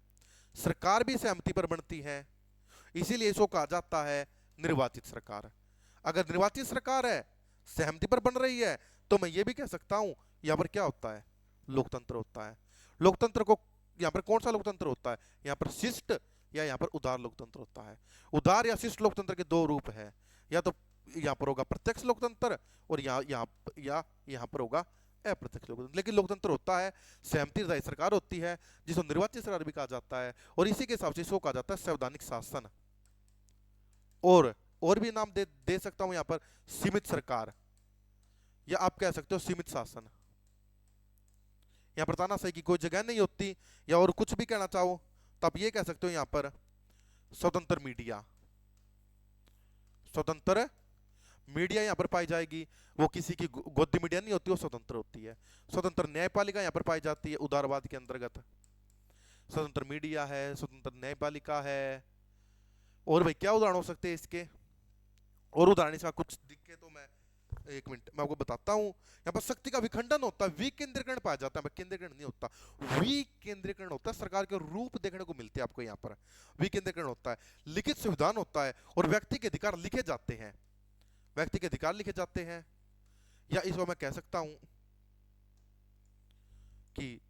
सरकार भी सहमति पर बनती है, इसीलिए इसको कहा जाता है निर्वाचित सरकार। अगर निर्वाचित सरकार है, सहमति पर बन रही है, तो मैं ये भी कह सकता हूं यहां पर क्या होता है? लोकतंत्र होता है। लोकतंत्र को यहां पर कौन सा लोकतंत्र होता है? यहां पर शिष्ट या यहां पर उदार लोकतंत्र होता है। उदार या शिष्ट लोकतंत्र के दो रूप है, या तो यहां पर होगा प्रत्यक्ष लोकतंत्र और यहां पर होगा अप्रत्यक्ष लोकतंत्र। लेकिन लोकतंत्र होता है, सहमति आधारित सरकार होती है, जिसको निर्वाचित सरकार भी कहा जाता है, और इसी के हिसाब से इसको कहा जाता है संवैधानिक शासन। और भी नाम दे सकता हूं यहां पर, सीमित सरकार, या आप कह सकते हो सीमित शासन। यहां पर तानाशाही की कोई जगह नहीं होती, या और कुछ भी कहना चाहो तो आप ये कह सकते हो यहां पर स्वतंत्र मीडिया। स्वतंत्र मीडिया यहां पर पाई जाएगी, वो किसी की गोदी मीडिया नहीं होती, वो स्वतंत्र होती है। स्वतंत्र न्यायपालिका यहां पर पाई जाती है उदारवाद के अंतर्गत। स्वतंत्र मीडिया है, स्वतंत्र न्यायपालिका है। और भाई क्या उदाहरण हो सकते हैं इसके? और उदाहरण इसका कुछ दिखे तो मैं एक मिनट मैं आपको बताता हूं। यहाँ पर शक्ति का विखंडन होता है, विकेंद्रीकरण पाया जाता है, केंद्रीकरण नहीं होता, विकेंद्रीकरण होता है। सरकार के रूप देखने को मिलते हैं आपको यहाँ पर, विकेंद्रीकरण होता है। लिखित संविधान होता है और व्यक्ति के अधिकार लिखे जाते हैं, व्यक्ति के अधिकार लिखे जाते हैं। या इसको मैं कह सकता हूं कि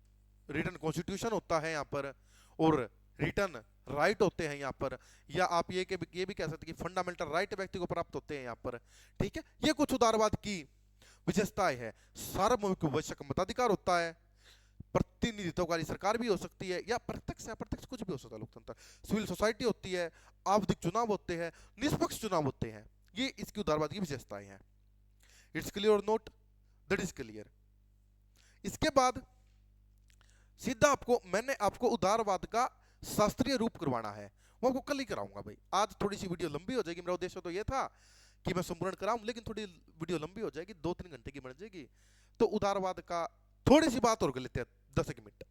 रिटन कॉन्स्टिट्यूशन होता है यहाँ पर, और रिटर्न राइट होते हैं यहाँ पर। या आप ये भी कह सकते हैं कि फंडामेंटल राइट व्यक्ति को प्राप्त होते हैं यहाँ पर। ठीक है, ये कुछ उदारवाद की विशेषताएं है। सार्वभौमिक वैश्विक मताधिकार होता है, प्रतिनिधित्वकारी सरकार भी हो सकती है, या प्रत्यक्ष अप्रत्यक्ष कुछ भी हो सकता है लोकतंत्र। सिविल सोसाइटी होती है, आवधिक चुनाव होते हैं, निष्पक्ष चुनाव होते हैं। ये इसकी उदारवाद की विशेषताएं हैं। इट्स क्लियर और नोट? That is clear. इसके बाद सीधा मैंने आपको उदारवाद का शास्त्रीय रूप करवाना है, वो आपको कल ही कराऊंगा भाई। आज थोड़ी सी वीडियो लंबी हो जाएगी, मेरा उद्देश्य तो ये था कि मैं संपूर्ण कराऊं, लेकिन थोड़ी वीडियो लंबी हो जाएगी, 2-3 घंटे की बन जाएगी। तो उदारवाद का थोड़ी सी बात और कर लेते हैं, 10 मिनट।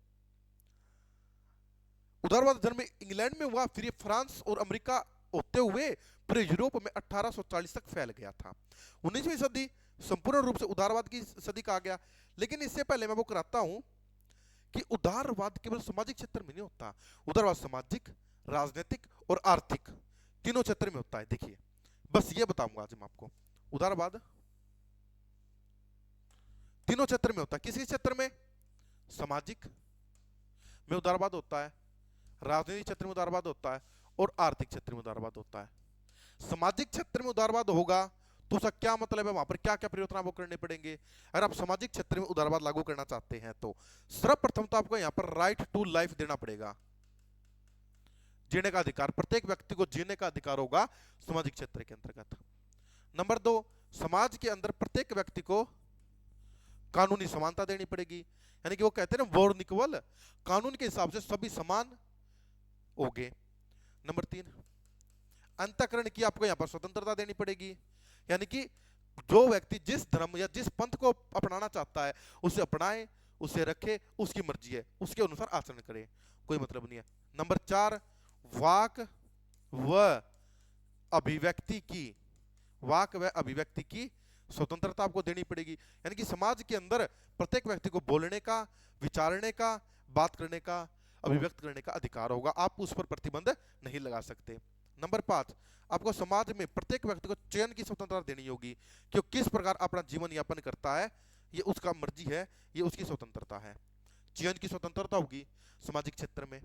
उदारवाद जन्म इंग्लैंड में हुआ, फिर ये फ्रांस और अमेरिका होते हुए पूरे यूरोप में 1840 तक फैल गया था। 19वीं सदी संपूर्ण रूप से उदारवाद की सदी कहा गया। लेकिन इससे पहले मैं वो कराता हूं कि उदारवाद केवल सामाजिक क्षेत्र में नहीं होता। उदारवाद सामाजिक, राजनीतिक और आर्थिक तीनों क्षेत्र में होता है। देखिए, बस ये बताऊंगा आज मैं आपको, उदारवाद तीनों क्षेत्र में होता है। किसी क्षेत्र में? सामाजिक में उदारवाद होता है, राजनीतिक क्षेत्र में उदारवाद होता है, और आर्थिक क्षेत्र में उदारवाद होता है। सामाजिक क्षेत्र में उदारवाद होगा तो उसका क्या मतलब है, वहां पर क्या क्या परिवर्तन आपको करने पड़ेंगे अगर आप सामाजिक क्षेत्र में उदारवाद लागू करना चाहते हैं? तो सर्वप्रथम तो आपको यहां पर राइट टू लाइफ देना पड़ेगा, जीने का अधिकार। प्रत्येक व्यक्ति को जीने का अधिकार होगा सामाजिक क्षेत्र के अंतर्गत। नंबर 2, समाज के अंदर प्रत्येक व्यक्ति को कानूनी समानता देनी पड़ेगी, यानी कि वो कहते हैं ना वॉर इक्वल, कानून के हिसाब से सभी समान होंगे। नंबर 3, अंतःकरण की आपको यहां पर स्वतंत्रता देनी पड़ेगी, यानी कि जो व्यक्ति जिस धर्म या जिस पंथ को अपनाना चाहता है उसे अपनाए, उसे रखे, उसकी मर्जी है, उसके अनुसार आचरण करे, कोई मतलब नहीं है। नंबर 4, वाक व अभिव्यक्ति की स्वतंत्रता आपको देनी पड़ेगी, यानी कि समाज के अंदर प्रत्येक व्यक्ति को बोलने का, विचारने का, बात करने का, अभिव्यक्त करने का अधिकार होगा, आप उस पर प्रतिबंध नहीं लगा सकते। नंबर 5, आपको समाज में प्रत्येक व्यक्ति को चयन की स्वतंत्रता देनी होगी कि वो किस प्रकार अपना जीवन यापन करता है, ये उसका मर्जी है, ये उसकी स्वतंत्रता है। चयन की स्वतंत्रता होगी सामाजिक क्षेत्र में।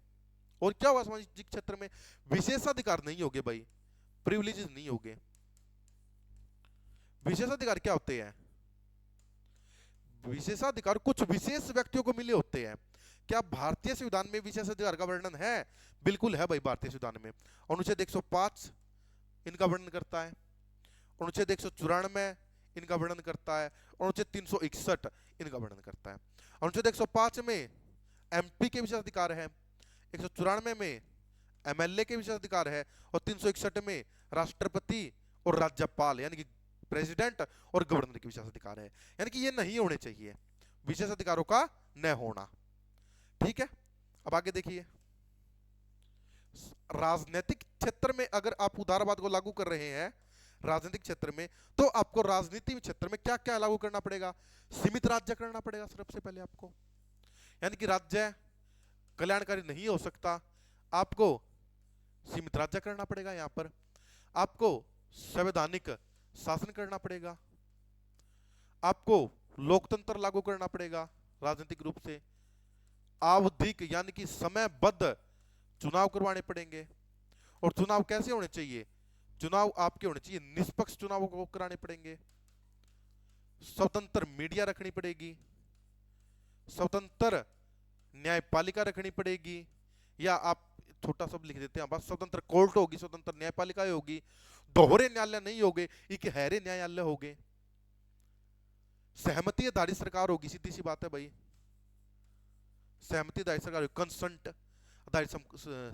और क्या होगा सामाजिक क्षेत्र में? विशेषाधिकार नहीं होंगे भाई, प्रिविलेजेस नहीं होंगे। विशेषाधिकार क्या होते हैं? विशेषाधिकार कुछ विशेष व्यक्तियों को मिले होते हैं। क्या भारतीय संविधान में विशेषाधिकार का वर्णन है? बिल्कुल है भाई, भारतीय संविधान में अनुच्छेद 105 इनका वर्णन करता है, अनुच्छेद 194 इनका वर्णन करता है, अनुच्छेद 361 इनका वर्णन करता है। अनुच्छेद 105 में एमपी के विशेषाधिकार है, 194 में एमएलए के विशेषाधिकार है, और 361 में राष्ट्रपति और राज्यपाल यानी कि प्रेसिडेंट और गवर्नर के विशेषाधिकार है। यानी कि ये नहीं होने चाहिए, विशेषाधिकारों का न होना। ठीक है, अब आगे देखिए, राजनीतिक क्षेत्र में अगर आप उदारवाद को लागू कर रहे हैं राजनीतिक क्षेत्र में, तो आपको राजनीति क्षेत्र में क्या क्या लागू करना पड़ेगा? सीमित राज्य करना पड़ेगा सबसे पहले आपको, यानी कि राज्य कल्याणकारी नहीं हो सकता, आपको सीमित राज्य करना पड़ेगा। यहां पर आपको संवैधानिक शासन करना पड़ेगा, आपको लोकतंत्र लागू करना पड़ेगा राजनीतिक रूप से, आवधिक यानी कि समयबद्ध चुनाव करवाने पड़ेंगे। और चुनाव कैसे होने चाहिए? चुनाव आपके होने चाहिए निष्पक्ष चुनावों को कराने पड़ेंगे, स्वतंत्र मीडिया रखनी पड़ेगी, स्वतंत्र न्यायपालिका रखनी पड़ेगी, या आप छोटा सब लिख देते हैं बस, स्वतंत्र कोर्ट होगी, स्वतंत्र न्यायपालिका होगी, दोहरे न्यायालय नहीं होंगे, इकहरे न्यायालय होंगे, सहमति आधारित सरकार होगी, सीधी सी बात है भाई, सहमति आधारित सरकार, कंसेंट आधारित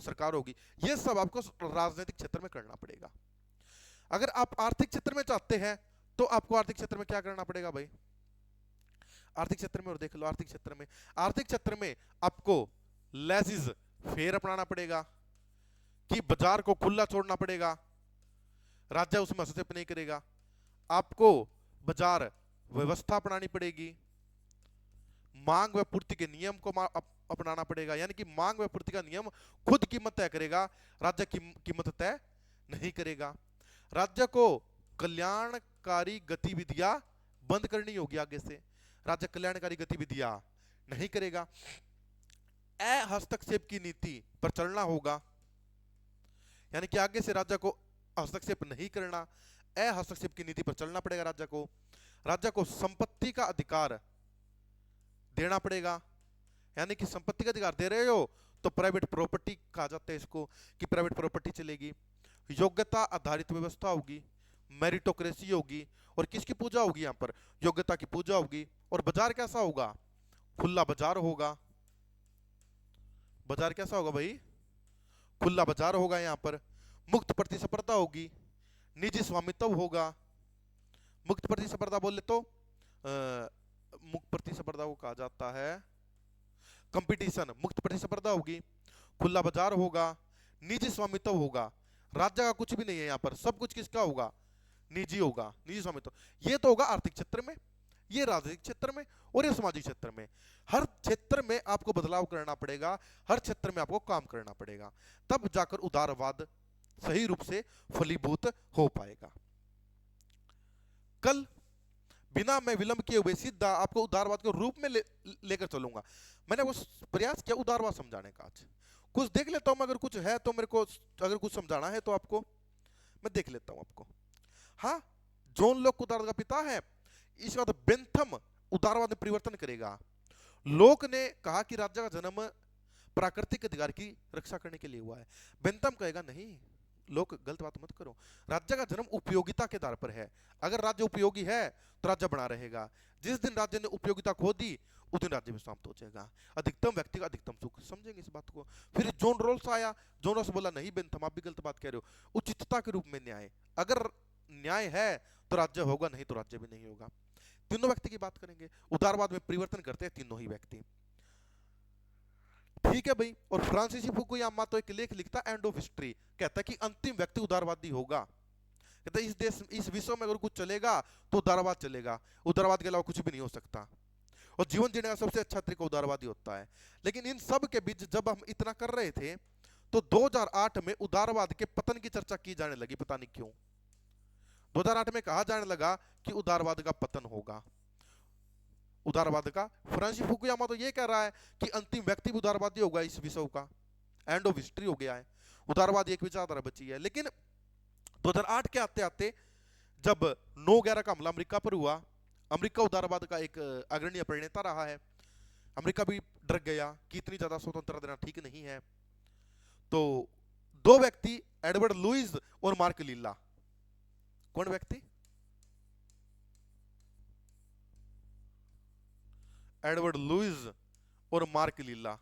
सरकार होगी। ये सब आपको राजनीतिक क्षेत्र में करना पड़ेगा। अगर आप आर्थिक क्षेत्र में चाहते हैं तो आपको आर्थिक क्षेत्र में क्या करना पड़ेगा भाई? आर्थिक क्षेत्र में, और देख लो आर्थिक क्षेत्र में आपको लेजिज फेयर अपनाना पड़ेगा कि बाजार को खुला छोड़ना पड़ेगा, राज्य उसमें हस्तक्षेप नहीं करेगा, आपको बाजार व्यवस्था अपनानी पड़ेगी, मांग व पूर्ति के नियम को अपनाना पड़ेगा, यानी कि मांग व पूर्ति का नियम खुद कीमत तय करेगा, राज्य कीमत तय नहीं करेगा। राज्य को कल्याणकारी गतिविधियां बंद करनी होगी, आगे से राज्य कल्याणकारी गतिविधियां नहीं करेगा। हस्तक्षेप की नीति पर चलना होगा, यानी कि आगे से राज्य को हस्तक्षेप नहीं करना, हस्तक्षेप की नीति पर चलना पड़ेगा राज्य को। राज्य को संपत्ति का अधिकार देना पड़ेगा, यानी कि संपत्ति का अधिकार दे रहे हो तो प्राइवेट प्रॉपर्टी कहा जाता है इसको, कि प्राइवेट प्रॉपर्टी चलेगी। योग्यता आधारित व्यवस्था होगी, मेरिटोक्रेसी होगी, और किसकी पूजा होगी? यहां पर योग्यता की पूजा होगी। और बाजार कैसा होगा? खुला बाजार होगा। बाजार कैसा होगा भाई? खुला बाजार होगा। यहां पर मुक्त प्रतिस्पर्धा होगी, निजी स्वामित्व होगा। मुक्त प्रतिस्पर्धा बोले तो मुक्त प्रतिस्पर्धा को कहा जाता है कंपटीशन, मुक्त प्रतिस्पर्धा होगी, खुला बाजार होगा, निजी स्वामित्व होगा, राज्य का कुछ भी नहीं है यहां पर, सब कुछ किसका होगा? निजी होगा, निजी स्वामित्व। ये तो होगा आर्थिक क्षेत्र में, ये राजनीतिक क्षेत्र में, और ये सामाजिक क्षेत्र में। हर क्षेत्र में आपको बदलाव करना पड़ेगा, हर क्षेत्र में आपको काम करना पड़ेगा, तब जाकर उदारवाद सही रूप से फलीभूत हो पाएगा। कल बिना मैं विलंब किए हुए सीधा आपको उदारवाद के रूप में लेकर चलूंगा। मैंने वो प्रयास किया उदारवाद समझाने का, आज कुछ देख लेता हूं, अगर कुछ है तो मेरे को, अगर कुछ समझाना है तो आपको मैं देख लेता हूं आपको। हाँ, जॉन लॉक उदारवाद का पिता है। इसके बाद बेंथम उदारवाद में परिवर्तन करेगा। लोक ने कहा कि राज्य का जन्म प्राकृतिक अधिकार की रक्षा करने के लिए हुआ है। बेंथम कहेगा नहीं, लोग गलत बात मत करो, राज्य का जन्म उपयोगिता के आधार पर है। अगर राज्य उपयोगी है तो राज्य बना रहेगा, जिस दिन राज्य ने उपयोगिता खो दी उस दिन राज्य में समाप्त हो जाएगा। अधिकतम व्यक्ति का अधिकतम सुख, समझेंगे इस बात को। फिर जॉन रॉल्स आया, जॉन रॉल्स बोला नहीं बेंथम आप भी गलत बात कह रहे हो, उचितता के रूप में न्याय, अगर न्याय है तो राज्य होगा, नहीं तो राज्य भी नहीं होगा। तीनों व्यक्ति की बात करेंगे, उदारवाद में परिवर्तन करते हैं तीनों ही व्यक्ति, ठीक है भाई। और फ्रांसीसी फुकुयामा तो एक लेख लिखता एंड ऑफ हिस्ट्री, कहता है कि अंतिम व्यक्ति उदारवादी होगा। कहता है इस देश, इस विश्व में अगर कुछ चलेगा तो उदारवाद चलेगा, उदारवाद के अलावा कुछ भी नहीं हो सकता, और जीवन जीने का सबसे अच्छा तरीका उदारवादी होता है। लेकिन इन सब के बीच जब हम इतना कर रहे थे तो 2008 में उदारवाद के पतन की चर्चा की जाने लगी, पता नहीं क्यों। 2008 में कहा जाने लगा कि उदारवाद का पतन होगा, उदारवाद का। फ्रांसीसी फुकुयामा तो ये कह रहा है कि अंतिम व्यक्ति भी उदारवादी होगा इस विश्व का, एंड ऑफ हिस्ट्री हो गया है, उदारवाद एक विचारधारा बची है। लेकिन 2008 के आते आते जब 9/11 का हमला अमेरिका पर हुआ, अमेरिका उदारवाद का एक अग्रणी प्रणेता रहा है, अमेरिका भी डर गया कि इतनी ज्यादा स्वतंत्रता देना ठीक नहीं है। तो दो व्यक्ति, एडवर्ड लुईस और मार्क लीला, कौन व्यक्ति? एडवर्ड लुईस और मार्क लीला,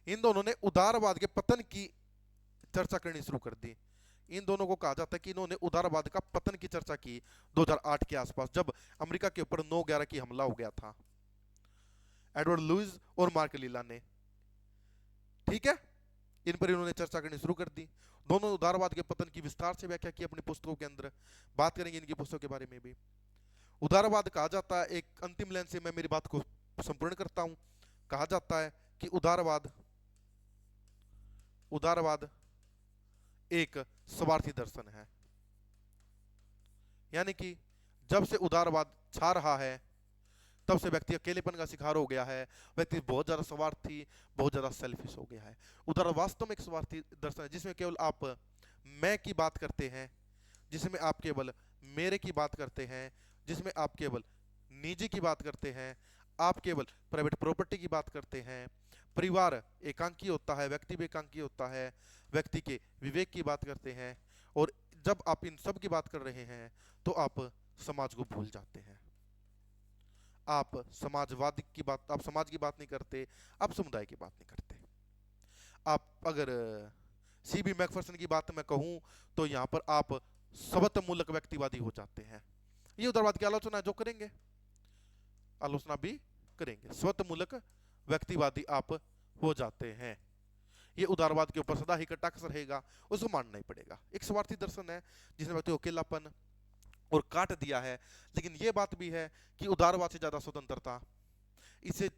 इन दोनों ने उदारवाद के पतन की चर्चा करनी शुरू कर दी। इन दोनों को कहा जाता है कि इन्होंने उदारवाद का पतन की चर्चा की 2008 के आसपास, जब अमेरिका के ऊपर 9/11 की हमला हो गया था। एडवर्ड लुईस और मार्क लीला ने ठीक है, इन पर इन्होंने चर्चा करनी शुरू कर दी। दोनों उदारवाद के पतन की विस्तार से व्याख्या की अपनी पुस्तकों के अंदर। बात करेंगे इनकी पुस्तकों के बारे में भी। उदारवाद कहा जाता है, एक अंतिम लाइन से मैं मेरी बात को संपूर्ण करता हूं। कहा जाता है कि उदारवाद उदारवाद एक स्वार्थी दर्शन है। यानी कि जब से उदारवाद छा रहा है तब से व्यक्ति अकेलेपन का शिकार हो गया है। व्यक्ति बहुत ज्यादा स्वार्थी, बहुत ज्यादा सेल्फिश हो गया है। उदारवाद वास्तव में एक स्वार्थी दर्शन है जिसमें केवल आप मैं की बात करते हैं, जिसमें आप केवल मेरे की बात करते हैं, जिसमें आप केवल निजी की बात करते हैं, आप केवल प्राइवेट प्रॉपर्टी की बात करते हैं। परिवार एकांकी होता है, व्यक्ति भी एकांकी होता है, व्यक्ति के विवेक की बात करते हैं। और जब आप इन सब की बात कर रहे हैं तो आप समाज को भूल जाते हैं। आप समाजवाद की बात, आप समाज की बात नहीं करते, आप समुदाय की बात नहीं करते। आप अगर सीबी मैकफर्सन की बात मैं कहूं तो यहां पर आप स्वतमूलक व्यक्तिवादी हो जाते हैं। ये उदारवाद की आलोचना जो करेंगे, आलोचना भी करेंगे, स्वतमूलक व्यक्तिवादी आप हो जाते हैं। ये उदारवाद के ऊपर सदा ही कटाक्ष रहेगा, उसको मानना ही पड़ेगा। एक स्वार्थी दर्शन है जिसने व्यक्ति को अकेलापन और काट दिया है। लेकिन ये बात भी है कि उदारवाद से ज्यादा स्वतंत्रता, इससे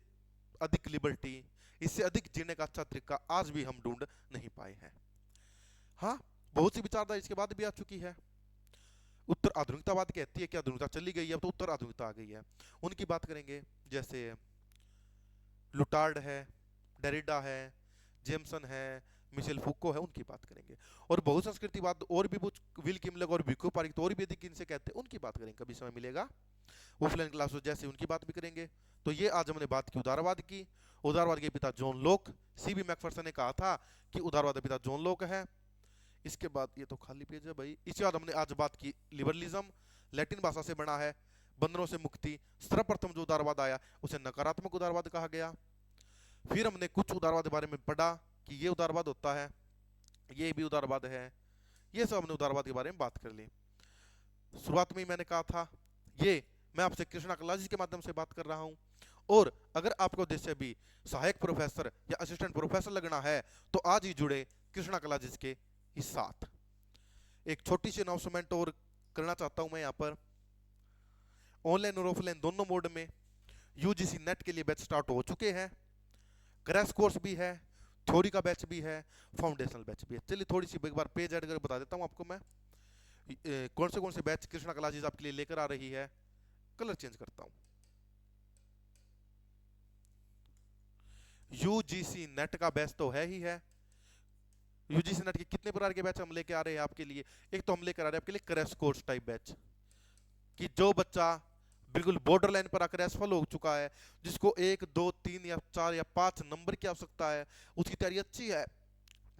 अधिक लिबर्टी, इससे अधिक जीने का अच्छा तरीका आज भी हम ढूंढ नहीं पाए हैं। हाँ, बहुत सी विचारधारा इसके बाद भी आ चुकी है। उत्तर आधुनिकतावाद कहती है कि आधुनिकता चली गई है, अब तो उत्तर आधुनिकता आ गई है। उनकी बात करेंगे, जैसे लुटार्ड है, डेरिडा है, जेमसन है, मिशेल फूको है, उनकी बात करेंगे। और बहुसंस्कृतिवाद और भी कुछ विल किमलग और विको पारिक तो और भी अधिक इनसे कहते हैं, उनकी बात करेंगे कभी समय मिलेगा। वुफलेन क्लास जैसे उनकी बात भी करेंगे। तो ये आज हमने बात की उदारवाद की। उदारवाद के पिता जॉन लोक, सीबी मैकफर्सन ने कहा था कि उदारवाद के पिता जॉन लोक है। इसके बाद ये तो खाली पेज है भाई। इसके बाद हमने आज बात की लिबरलिज्म, लैटिन भाषा से बना है, बंधनों से मुक्ति। सर्वप्रथम जो उदारवाद आया उसे नकारात्मक उदारवाद कहा गया। फिर हमने कुछ उदारवाद के बारे में पढ़ा कि ये उदारवाद होता है, ये भी उदारवाद है। ये सब हमने उदारवाद के बारे में बात कर ली। शुरुआत में ही मैंने कहा था ये मैं आपसे कृष्णा कलाजी के माध्यम से बात कर रहा हूं। और अगर आपका उद्देश्य भी सहायक प्रोफेसर या असिस्टेंट प्रोफेसर लगना है तो आज ही जुड़े कृष्णा कलाजी के साथ। एक छोटी सी अनाउंसमेंट और करना चाहता हूं मैं यहाँ पर। ऑनलाइन और ऑफलाइन दोनों मोड में यूजीसी नेट के लिए बैच स्टार्ट हो चुके हैं। क्रैश कोर्स भी है, थ्योरी का बैच भी है, फाउंडेशनल बैच भी है। चलिए थोड़ी सी एक बार पेज ऐड करके बता देता हूं आपको मैं कौन से बैच कृष्णा कलाजीज आपके लिए लेकर आ रही है। कलर चेंज करता हूं। यूजीसी नेट का बैच तो है ही है। यूजीसी नेट के कितने प्रकार के बैच हम लेके आ रहे हैं आपके लिए। एक तो हम लेकर आ रहे हैं आपके लिए क्रैश कोर्स टाइप बैच, कि जो बच्चा बिल्कुल बॉर्डर लाइन पर आकर असफल हो चुका है, जिसको 1 2 3 या 4 या 5 नंबर की आवश्यकता है, उसकी तैयारी अच्छी है,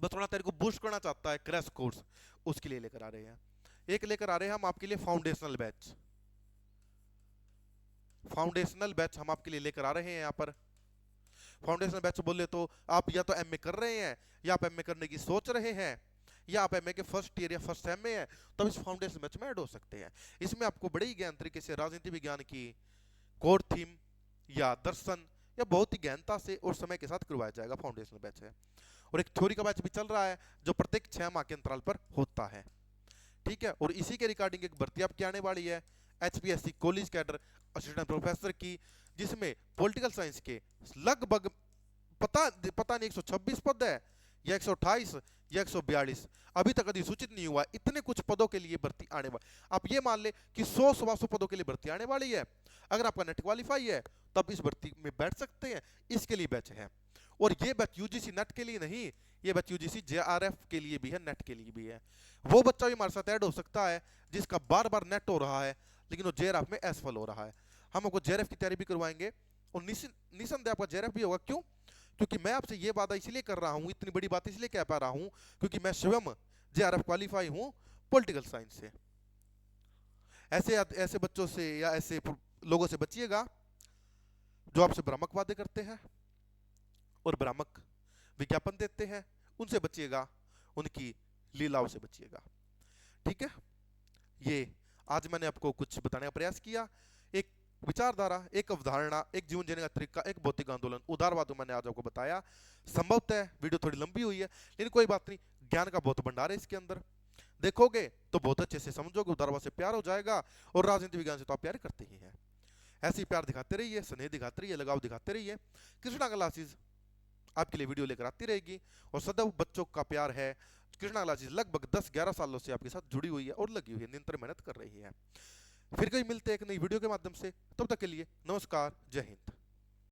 बस थोड़ा तैयारी को बूस्ट करना चाहता है, क्रैश कोर्स उसके लिए लेकर आ रहे हैं। एक लेकर आ रहे हैं हम आपके लिए फाउंडेशनल बैच। फाउंडेशनल बैच हम आपके लिए लेकर आ रहे हैं यहाँ पर। फाउंडेशनल बैच बोले तो आप या तो एमए कर रहे हैं, या आप एमए करने की सोच रहे हैं, या आप एमए के फर्स्ट ईयर या फर्स्ट सेम में है, तब इस फाउंडेशन बैच में ऐड हो सकते हैं। इसमें आपको बड़े ही ज्ञान तरीके से राजनीति विज्ञान की कोर थीम या दर्शन या बहुत ही गहनता से और समय के साथ करवाया जाएगा। फाउंडेशनल बैच है। और एक थ्योरी का बैच भी चल रहा है जो प्रत्येक 6 माह के अंतराल पर होता है। ठीक है, और इसी के रिगार्डिंग एक भर्ती आपकी आने वाली है, HPSC college cadre assistant professor की, जिसमें पॉलिटिकल साइंस के लगभग पता नहीं 126 पद है या 128 या 142, अभी तक अधिसूचित नहीं हुआ। इतने कुछ पदों के लिए भर्ती आने वाली। आप ये मान ले कि 100-125 पदों के लिए भर्ती आने वाली है। अगर आपका नेट क्वालिफाई है तब इस भर्ती में बैठ सकते हैं। इसके लिए बैच है। और ये बैच यूजीसी नेट के लिए नहीं, ये बैच यूजीसी जेआरएफ के लिए भी है, नेट के लिए भी है। वो बच्चा भी हमारे साथ ऐड हो सकता है जिसका बार बार नेट हो रहा है लेकिन वो जेआरएफ में असफल हो रहा है। हम आपको जेआरएफ की तैयारी भी करवाएंगे और निसंदेह आपका जेआरएफ भी होगा। क्यों? क्योंकि मैं आपसे ये वादा इसलिए कर रहा हूं, इतनी बड़ी बात इसलिए कह पा रहा हूं क्योंकि मैं स्वयं जेआरएफ क्वालिफाई हूं पॉलिटिकल साइंस से। ऐसे बच्चों से या ऐसे लोगों से बचिएगा जो आपसे भ्रामक वादे करते हैं और भ्रामक विज्ञापन देते हैं, उनसे बचिएगा, उनकी लीलाओं से बचिएगा। ठीक है, ये आज मैंने आपको कुछ बताने का प्रयास किया। एक विचारधारा, एक अवधारणा, एक जीवन जीने का तरीका, एक बौद्धिक आंदोलन, उदारवाद मैंने आज आपको बताया। संभवतः वीडियो थोड़ी लंबी हुई है, लेकिन कोई बात नहीं, ज्ञान का बहुत भंडार है इसके अंदर। देखोगे तो बहुत अच्छे से समझोगे, उदारवाद से प्यार हो जाएगा, और राजनीति विज्ञान से तो आप प्यार करते ही हैं। ऐसे ही प्यार दिखाते रहिए, स्नेह दिखाते रहिए, लगाव दिखाते रहिए। कृष्णा क्लासेस आपके लिए वीडियो लेकर आती रहेगी, और सदैव बच्चों का प्यार है। कृष्णा क्लासेस लगभग 10-11 सालों से आपके साथ जुड़ी हुई है और लगी हुई है, निरंतर मेहनत कर रही है। फिर कहीं मिलते हैं एक नई वीडियो के माध्यम से, तब तक के लिए नमस्कार, जय हिंद।